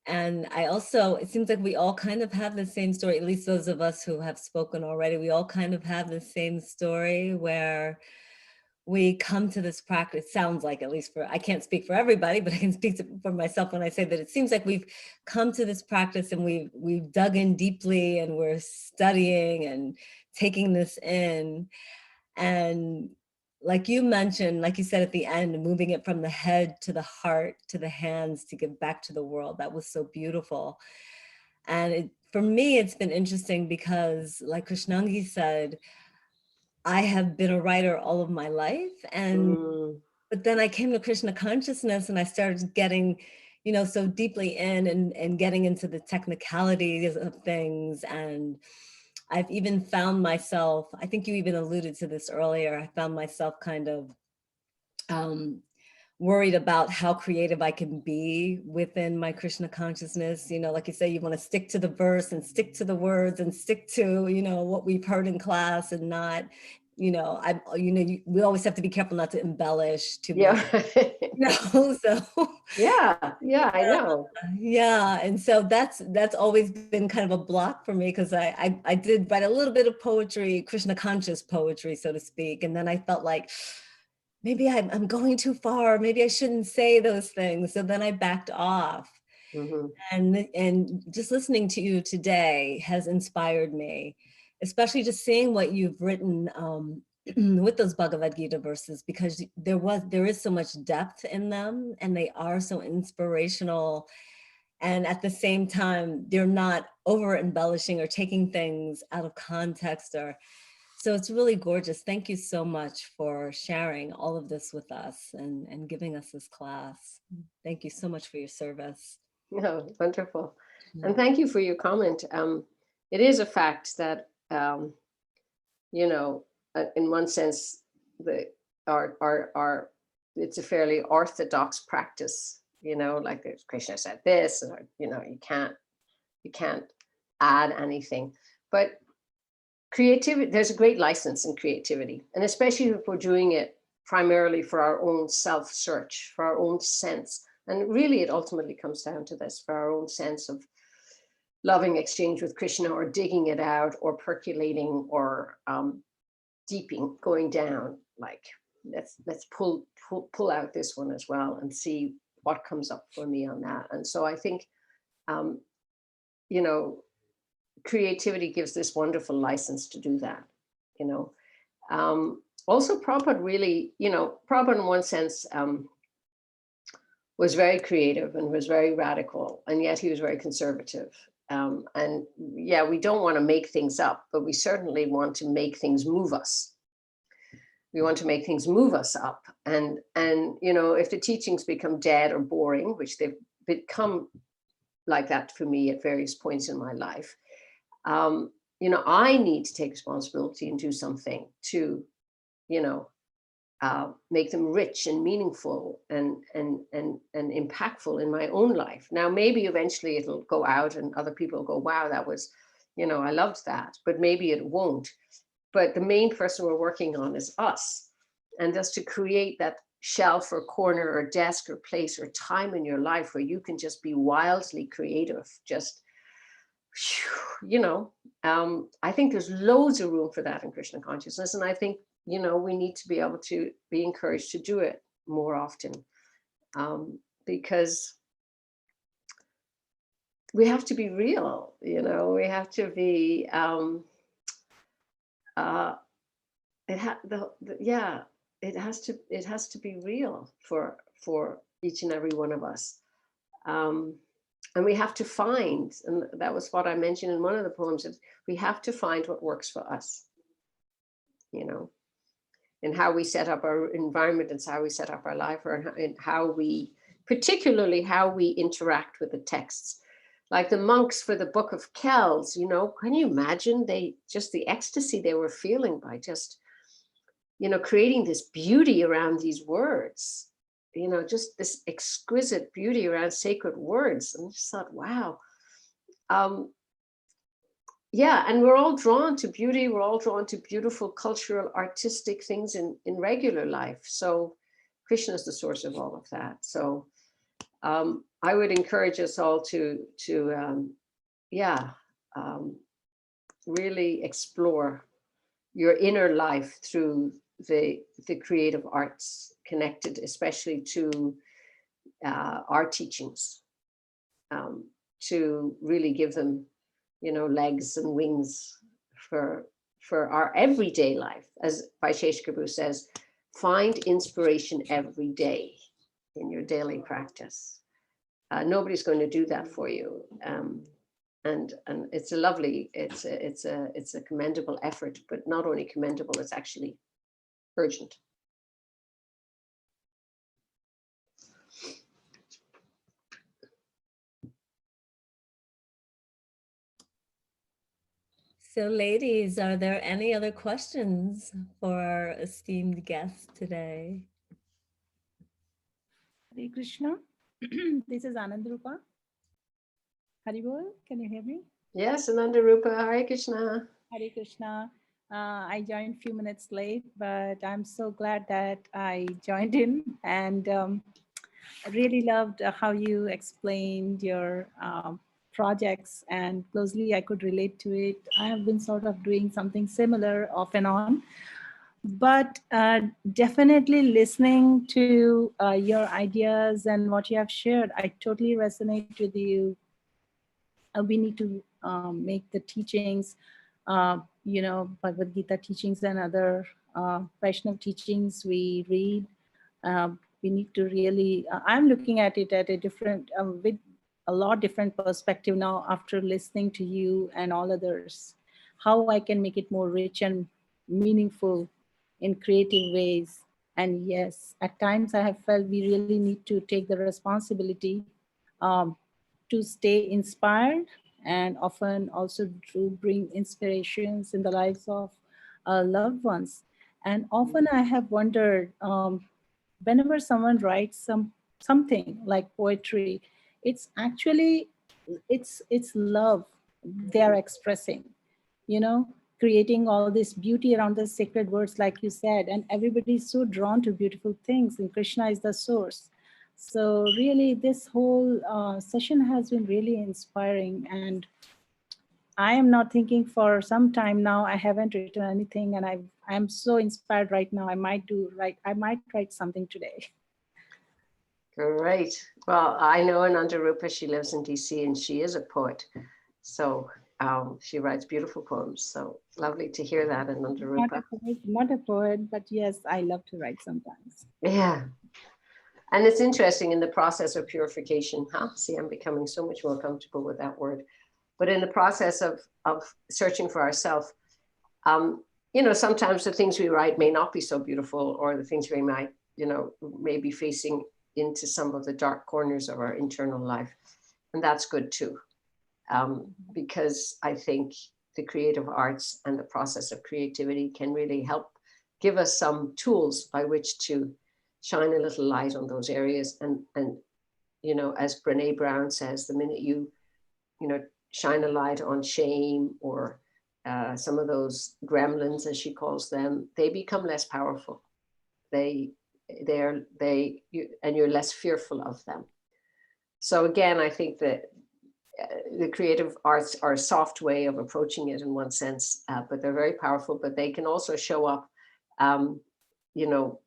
And I also, it seems like we all kind of have the same story, at least those of us who have spoken already, we all kind of have the same story where we come to this practice, sounds like, at least for, I can't speak for everybody, but I can speak for myself when I say that it seems like we've come to this practice and we've dug in deeply and we're studying and taking this in. And like you mentioned, like you said at the end, moving it from the head to the heart, to the hands, to give back to the world, that was so beautiful. And for me, it's been interesting because like Krishnangi said, I have been a writer all of my life. But then I came to Krishna consciousness and I started getting, so deeply in and getting into the technicalities of things. And I've even found myself, I think you even alluded to this earlier, I found myself kind of worried about how creative I can be within my Krishna consciousness. Like you say, you want to stick to the verse and stick to the words and stick to, what we've heard in class and not, we always have to be careful not to embellish too much. So yeah, I know. Yeah, and so that's always been kind of a block for me because I did write a little bit of poetry, Krishna conscious poetry, so to speak, and then I felt like maybe I'm going too far, maybe I shouldn't say those things, so then I backed off. And just listening to you today has inspired me, especially just seeing what you've written with those Bhagavad Gita verses, because there is so much depth in them and they are so inspirational. And at the same time, they're not over embellishing or taking things out of context so it's really gorgeous. Thank you so much for sharing all of this with us and giving us this class. Thank you so much for your service. No, wonderful. And thank you for your comment. It is a fact that, in one sense, it's a fairly orthodox practice, like Krishna said this, or, you can't add anything. But creativity, there's a great license in creativity. And especially if we're doing it primarily for our own self-search, for our own sense. And really, it ultimately comes down to this, for our own sense of loving exchange with Krishna, or digging it out, or percolating, or deeping, going down, like, let's pull out this one as well and see what comes up for me on that. And so I think, creativity gives this wonderful license to do that, Also, Prabhupada really, Prabhupada in one sense was very creative and was very radical, and yet he was very conservative. And yeah, we don't want to make things up, but we certainly want to make things move us. We want to make things move us up. And if the teachings become dead or boring, which they've become like that for me at various points in my life, I need to take responsibility and do something to, make them rich and meaningful and impactful in my own life. Now, maybe eventually it'll go out and other people will go, wow, that was, I loved that, but maybe it won't. But the main person we're working on is us. And just to create that shelf or corner or desk or place or time in your life where you can just be wildly creative, just, I think there's loads of room for that in Krishna consciousness. And I think, we need to be able to be encouraged to do it more often, because we have to be real, we have to be, it has to be real for each and every one of us. And we have to find, and that was what I mentioned in one of the poems, is we have to find what works for us, and how we set up our environment, and how we set up our life, and how we, particularly how we interact with the texts. Like the monks for the Book of Kells, can you imagine just the ecstasy they were feeling by just, creating this beauty around these words, just this exquisite beauty around sacred words. And I just thought, wow. Yeah, and we're all drawn to beauty. We're all drawn to beautiful cultural, artistic things in regular life. So Krishna is the source of all of that. So I would encourage us all to really explore your inner life through the creative arts, connected especially to our teachings, to really give them, legs and wings for our everyday life. As Vaishesh Prabhu says, find inspiration every day in your daily practice. Nobody's going to do that for you. And it's a lovely, it's a commendable effort, but not only commendable, it's actually urgent. So ladies, are there any other questions for our esteemed guest today? Hare Krishna. This is Ananda Rupa. Haribol, can you hear me? Yes, Ananda Rupa, Hare Krishna. Hare Krishna. I joined a few minutes late, but I'm so glad that I joined in, and I really loved how you explained your projects, and closely I could relate to it. I have been sort of doing something similar off and on, but definitely listening to your ideas and what you have shared, I totally resonate with you. We need to make the teachings, Bhagavad Gita teachings and other Vaishnava teachings we read. We need to really, I'm looking at it at a different, with a lot different perspective now after listening to you and all others, how I can make it more rich and meaningful in creative ways. And yes, at times I have felt we really need to take the responsibility to stay inspired, and often also to bring inspirations in the lives of loved ones. And often I have wondered, whenever someone writes something like poetry, it's actually, it's love they are expressing, creating all this beauty around the sacred words, like you said, and everybody is so drawn to beautiful things, and Krishna is the source. So really, this whole session has been really inspiring, and I am not thinking for some time now. I haven't written anything, and I'm so inspired right now. I might write something today. Great. Well, I know Ananda Rupa, she lives in DC, and she is a poet. So she writes beautiful poems. So lovely to hear that, Ananda Rupa. Not a poet, but yes, I love to write sometimes. Yeah. And it's interesting in the process of purification, See, I'm becoming so much more comfortable with that word. But in the process of searching for ourselves, sometimes the things we write may not be so beautiful, or the things we might, may be facing into some of the dark corners of our internal life. And that's good too. Because I think the creative arts and the process of creativity can really help give us some tools by which to shine a little light on those areas. And as Brene Brown says, the minute you shine a light on shame, or some of those gremlins, as she calls them, they become less powerful. And you're less fearful of them. So again, I think that the creative arts are a soft way of approaching it in one sense, but they're very powerful. But they can also show up,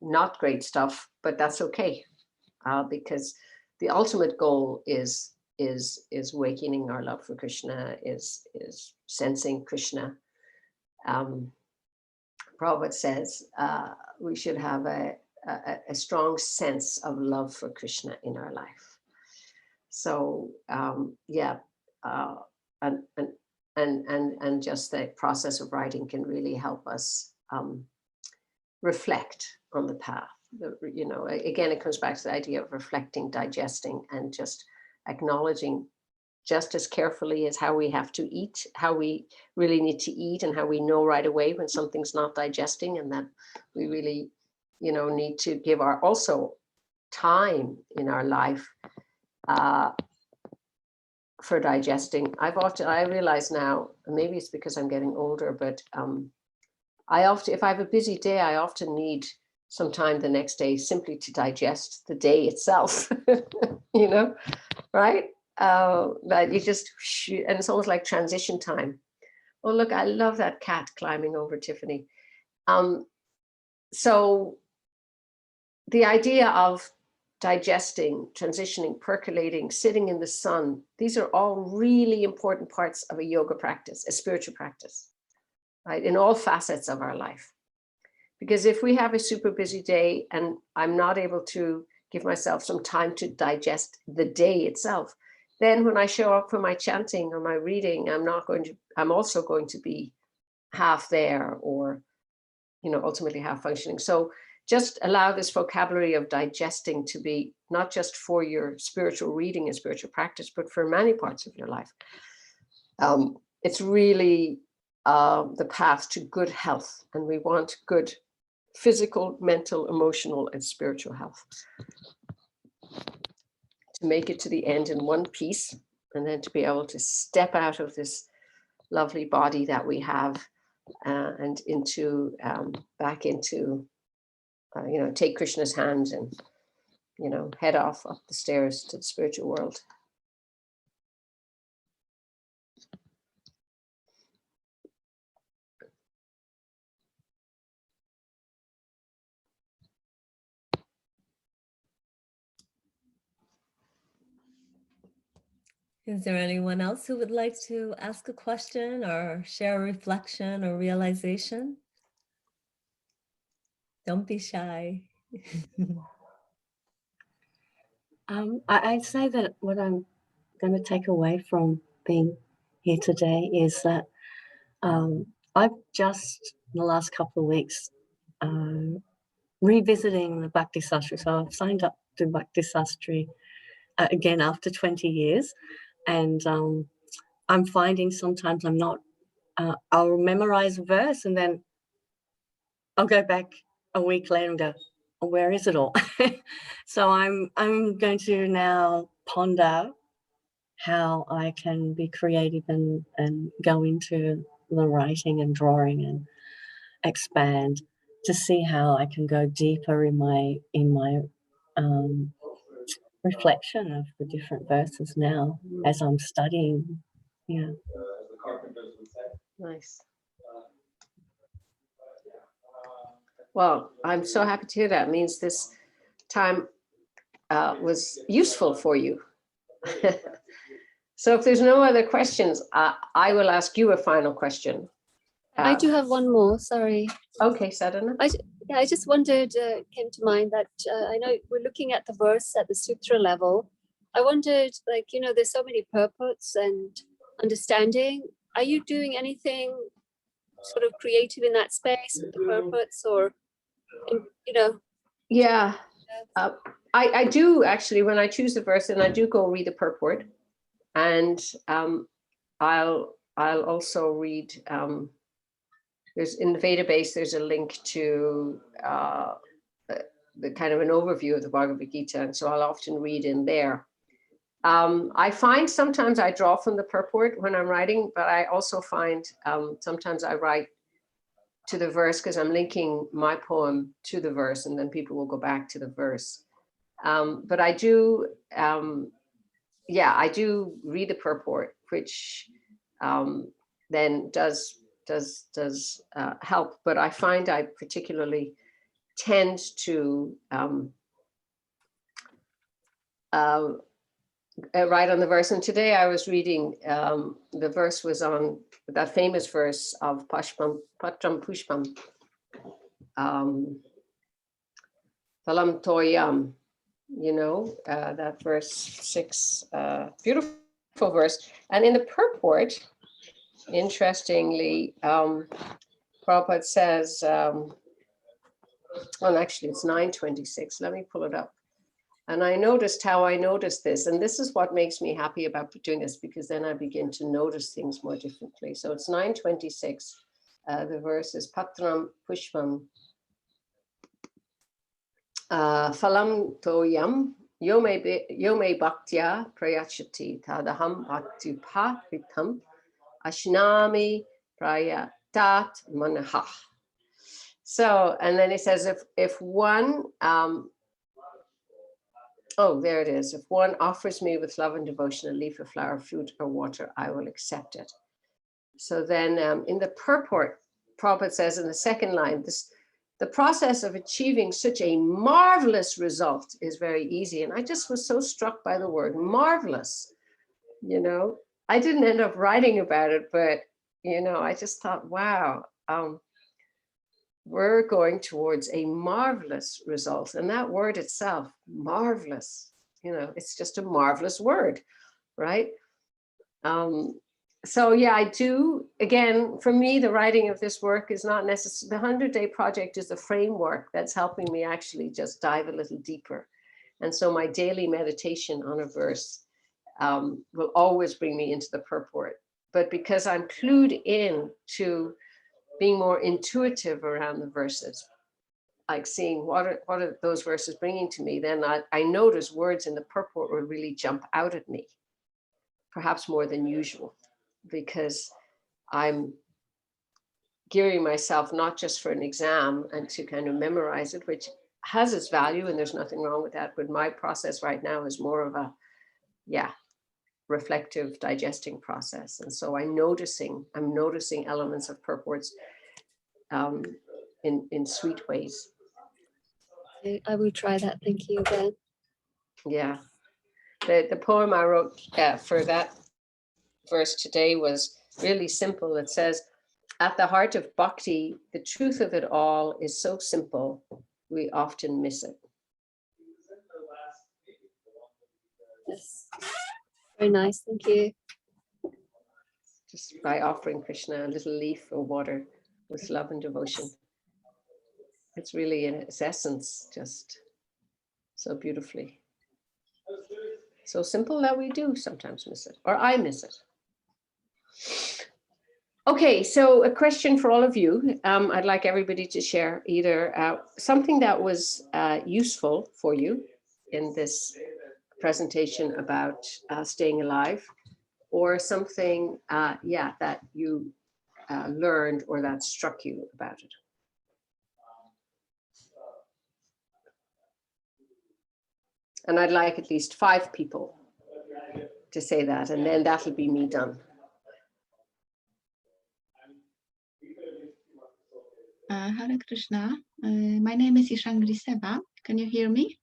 not great stuff, but that's okay, because the ultimate goal is awakening our love for Krishna, is sensing Krishna. Prabhupada says we should have a strong sense of love for Krishna in our life. So yeah, and just the process of writing can really help us reflect on the path. You know, again, it comes back to the idea of reflecting, digesting, and just acknowledging just as carefully as how we have to eat, how we really need to eat, and how we know right away when something's not digesting, and that we really, you know, need to give our also time in our life for digesting. I realize now, maybe it's because I'm getting older, but if I have a busy day, I often need some time the next day simply to digest the day itself, you know, right? That you just, and it's almost like transition time. Oh, look, I love that cat climbing over Tiffany. So the idea of digesting, transitioning, percolating, sitting in the sun, these are all really important parts of a yoga practice, a spiritual practice, right? In all facets of our life. Because if we have a super busy day and I'm not able to give myself some time to digest the day itself, then when I show up for my chanting or my reading, I'm also going to be half there, or, you know, ultimately half functioning. So just allow this vocabulary of digesting to be not just for your spiritual reading and spiritual practice, but for many parts of your life. It's really the path to good health, and we want good physical, mental, emotional, and spiritual health. To make it to the end in one piece, and then to be able to step out of this lovely body that we have and into back into, you know, take Krishna's hand and, you know, head off up the stairs to the spiritual world. Is there anyone else who would like to ask a question or share a reflection or realization? Don't be shy. I'd say that what I'm going to take away from being here today is that I've just, in the last couple of weeks, revisiting the Bhakti Sastri. So I've signed up to Bhakti Sastri again after 20 years. And I'm finding sometimes I'm not, I'll memorize a verse and then I'll go back a week later and go, oh, where is it all? So I'm going to now ponder how I can be creative and go into the writing and drawing and expand to see how I can go deeper in my reflection of the different verses now as I'm studying. Yeah. Nice. Well, I'm so happy to hear that. It means this time was useful for you. So if there's no other questions, I will ask you a final question. I do have one more, sorry. Okay, Sadhana. I just wondered, came to mind that I know we're looking at the verse at the sutra level. I wondered, like, you know, there's so many purports and understanding. Are you doing anything sort of creative in that space with the purports, or, you know? Yeah, I do actually, when I choose the verse, and I do go read the purport, and I'll also read, there's in the Veda base, there's a link to the kind of an overview of the Bhagavad Gita, and so I'll often read in there. I find sometimes I draw from the purport when I'm writing, but I also find sometimes I write to the verse because I'm linking my poem to the verse, and then people will go back to the verse. But I do, yeah, I do read the purport, which then does help. But I find I particularly tend to write on the verse. And today I was reading, the verse was on that famous verse of Patram Pushpam, Phalam Toyam, that verse 6, beautiful verse. And in the purport, interestingly, Prabhupada says, well, actually it's 9:26. Let me pull it up. And I noticed how I noticed this. And this is what makes me happy about doing this, because then I begin to notice things more differently. So it's 9:26. The verse is Patram Pushpam Phalam Toyam Yome Bhaktya Prayachati Tadaham Bhaktipa Ritam Ashnami Prayatat Manaha. So, and then it says, if one, oh, there it is. If one offers me with love and devotion a leaf, a flower, fruit, or water, I will accept it. So then in the purport, Prabhupada says in the second line, the process of achieving such a marvelous result is very easy. And I just was so struck by the word marvelous. I didn't end up writing about it, but, I just thought, wow, we're going towards a marvelous result. And that word itself, marvelous, it's just a marvelous word, right? So yeah, I do, again, for me, the writing of this work is not necessary. The 100-day project is a framework that's helping me actually just dive a little deeper. And so my daily meditation on a verse will always bring me into the purport. But because I'm clued in to being more intuitive around the verses, like seeing what are those verses bringing to me, then I notice words in the purport will really jump out at me, perhaps more than usual, because I'm gearing myself not just for an exam and to kind of memorize it, which has its value and there's nothing wrong with that. But my process right now is more of a, reflective digesting process. And so I'm noticing elements of purports in sweet ways. I will try that. Thank you again. Yeah. The poem I wrote for that verse today was really simple. It says, at the heart of bhakti, the truth of it all is so simple, we often miss it. Yes. Very nice. Thank you. Just by offering Krishna a little leaf or water with love and devotion. It's really in its essence, just so beautifully. So simple that we do sometimes miss it, or I miss it. Okay, so a question for all of you. I'd like everybody to share either something that was useful for you in this presentation about staying alive, or something, that you learned or that struck you about it. And I'd like at least 5 people to say that, and then that'll be me done. Hare Krishna. My name is Ishangri Seva. Can you hear me?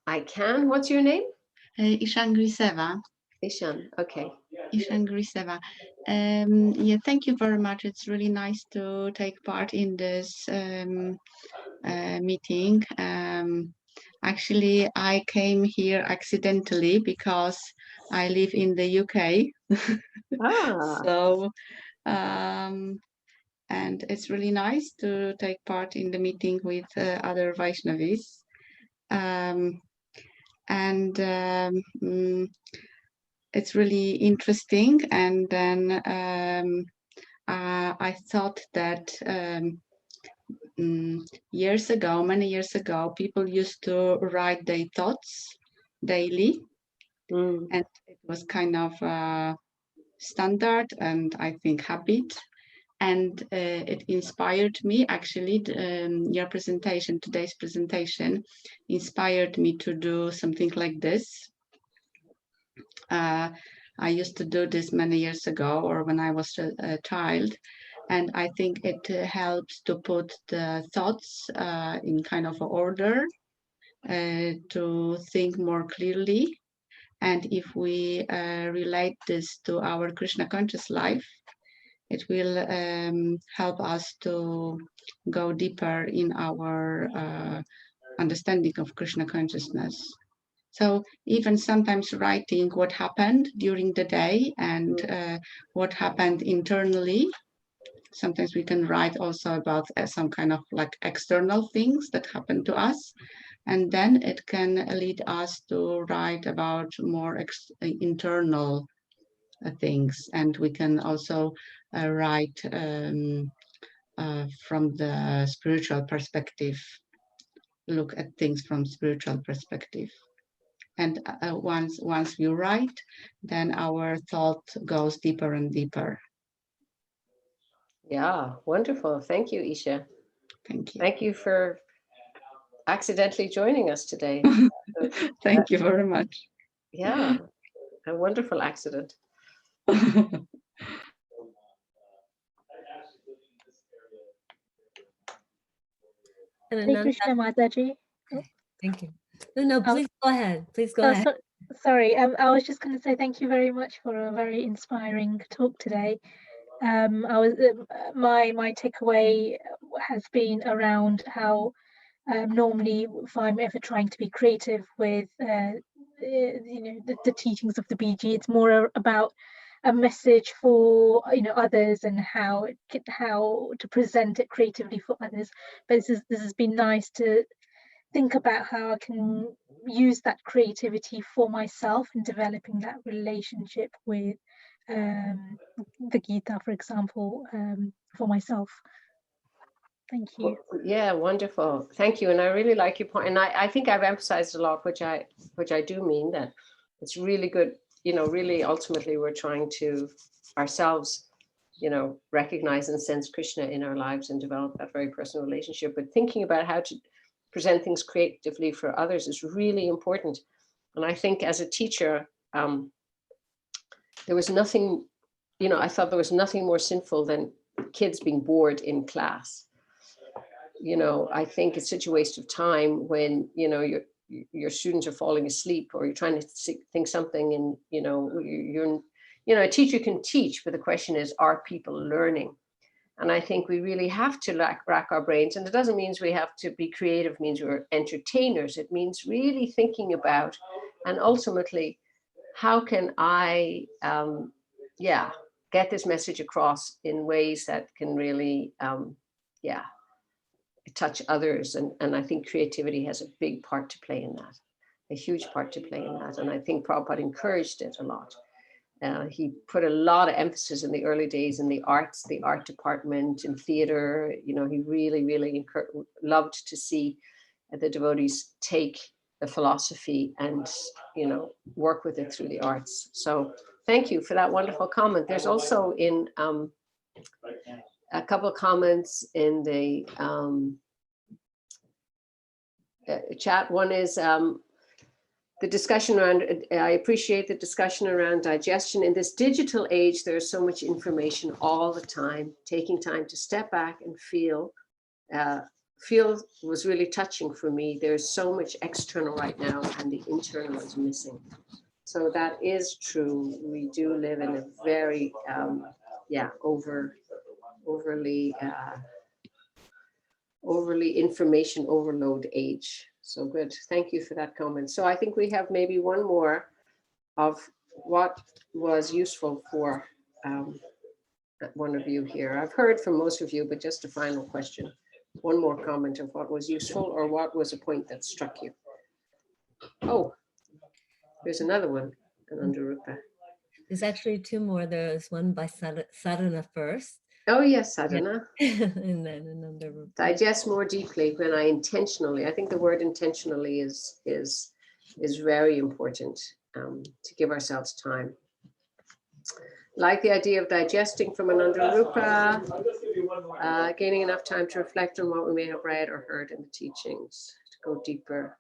I can. What's your name? Ishangri Seva. Ishan. Okay. Ishangri Seva. Yeah, thank you very much. It's really nice to take part in this meeting. Actually, I came here accidentally because I live in the UK. So, and it's really nice to take part in the meeting with other Vaishnavis. It's really interesting. And then I thought that many years ago, people used to write their thoughts daily. And it was kind of standard and I think habit. And it inspired me, actually, your presentation, today's presentation, inspired me to do something like this. I used to do this many years ago, or when I was a child, and I think it helps to put the thoughts in kind of order, to think more clearly. And if we relate this to our Krishna conscious life, It will help us to go deeper in our understanding of Krishna consciousness. So even sometimes writing what happened during the day and what happened internally. Sometimes we can write also about some kind of like external things that happen to us. And then it can lead us to write about more internal things. And we can also write from the spiritual perspective, look at things from spiritual perspective. And once we write, then our thought goes deeper and deeper. Yeah, wonderful. Thank you, Isha. Thank you. Thank you for accidentally joining us today. Thank you very much. Yeah, a wonderful accident. And Hare Ananda, Krishna Mataji. thank you. No, please go ahead. Please go ahead. Sorry, I was just going to say thank you very much for a very inspiring talk today. My takeaway has been around how normally if I'm ever trying to be creative with the teachings of the BG, it's more about a message for others and how to present it creatively for others. But this has been nice to think about how I can use that creativity for myself in developing that relationship with the Gita, for example, for myself. Thank you. Yeah, wonderful. Thank you. And I really like your point. And I think I've emphasized a lot, which I do mean, that it's really good, really ultimately we're trying to ourselves, recognize and sense Krishna in our lives and develop that very personal relationship. But thinking about how to present things creatively for others is really important. And I think as a teacher, there was nothing, I thought there was nothing more sinful than kids being bored in class. I think it's such a waste of time when, your students are falling asleep or you're trying to think something and, a teacher can teach, but the question is, are people learning? And I think we really have to rack our brains. And it doesn't mean we have to be creative, means we're entertainers. It means really thinking about, and ultimately, how can I, get this message across in ways that can really, touch others. And I think creativity has a big part to play in that, a huge part to play in that. And I think Prabhupada encouraged it a lot. He put a lot of emphasis in the early days in the arts, the art department, in theater. He really, really loved to see the devotees take the philosophy and, work with it through the arts. So thank you for that wonderful comment. There's also in a couple of comments in the chat. One is the discussion around, I appreciate the discussion around digestion. In this digital age, there's so much information all the time. Taking time to step back and feel was really touching for me. There's so much external right now and the internal is missing. So that is true. We do live in a very, overly information overload age. So good. Thank you for that comment. So I think we have maybe one more of what was useful for one of you here. I've heard from most of you, but just a final question. One more comment of what was useful or what was a point that struck you. Oh, there's another one, Ananda Rupa. There's actually two more. There's one by Sadhana first. Oh yes, Sadhana. And then Ananda Rupa. Digest more deeply when I intentionally. I think the word intentionally is very important to give ourselves time. Like the idea of digesting from Ananda Rupa, gaining enough time to reflect on what we may have read or heard in the teachings, to go deeper.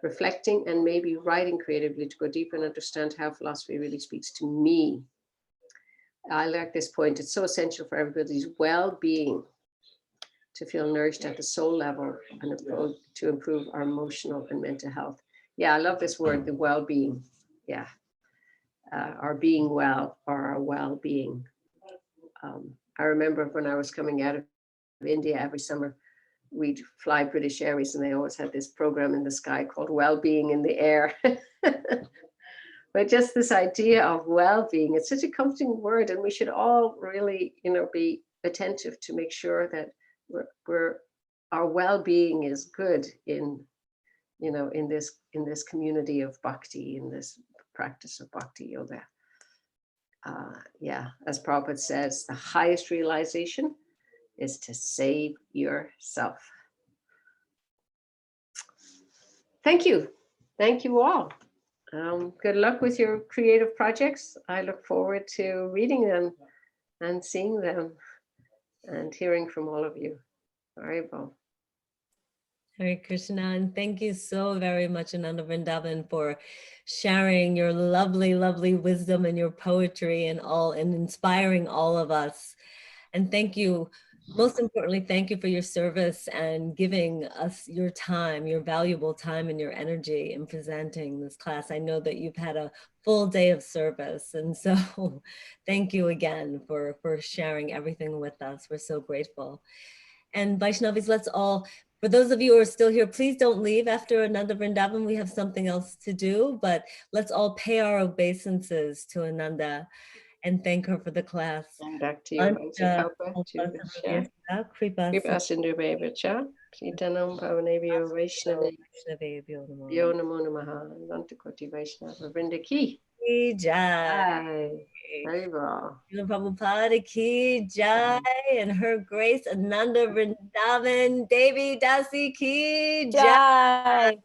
Reflecting and maybe writing creatively to go deeper and understand how philosophy really speaks to me. I like this point. It's so essential for everybody's well-being to feel nourished at the soul level and to improve our emotional and mental health. Yeah, I love this word, the well-being. Yeah, our being well or our well-being. I remember when I was coming out of India every summer, we'd fly British Airways and they always had this program in the sky called Well-Being in the Air. But just this idea of well-being, it's such a comforting word, and we should all really, be attentive to make sure that our well-being is good in this community of bhakti, in this practice of bhakti yoga. As Prabhupada says, the highest realization is to save yourself. Thank you. Thank you all. Good luck with your creative projects. I look forward to reading them and seeing them and hearing from all of you. Haribol. Hare Krishna, and thank you so very much, Ananda Vrindavan, for sharing your lovely, lovely wisdom and your poetry and inspiring all of us. And thank you, most importantly, thank you for your service and giving us your time, your valuable time and your energy in presenting this class. I know that you've had a full day of service, and so thank you again for sharing everything with us. We're so grateful. And Vaishnavis, let's all, for those of you who are still here, please don't leave after Ananda Vrindavan. We have something else to do, but let's all pay our obeisances to Ananda and thank her for the class. And back to you, Kripa Sindhu Bevacha, Sitanam Pavanebhyo Vaishnave, Yo Namo Namaha, Nantakoti Vaishnava Vrinda Ki Jai. Haribol. Prabhupada Ki Jai, and Her Grace Ananda Vrindavan Devi Dasi Ki Jai.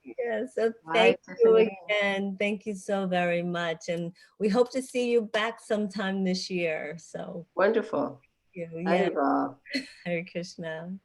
Yeah, so thank you again. Thank you so very much. And we hope to see you back sometime this year. So wonderful. Thank you. Yeah. Hare Krishna.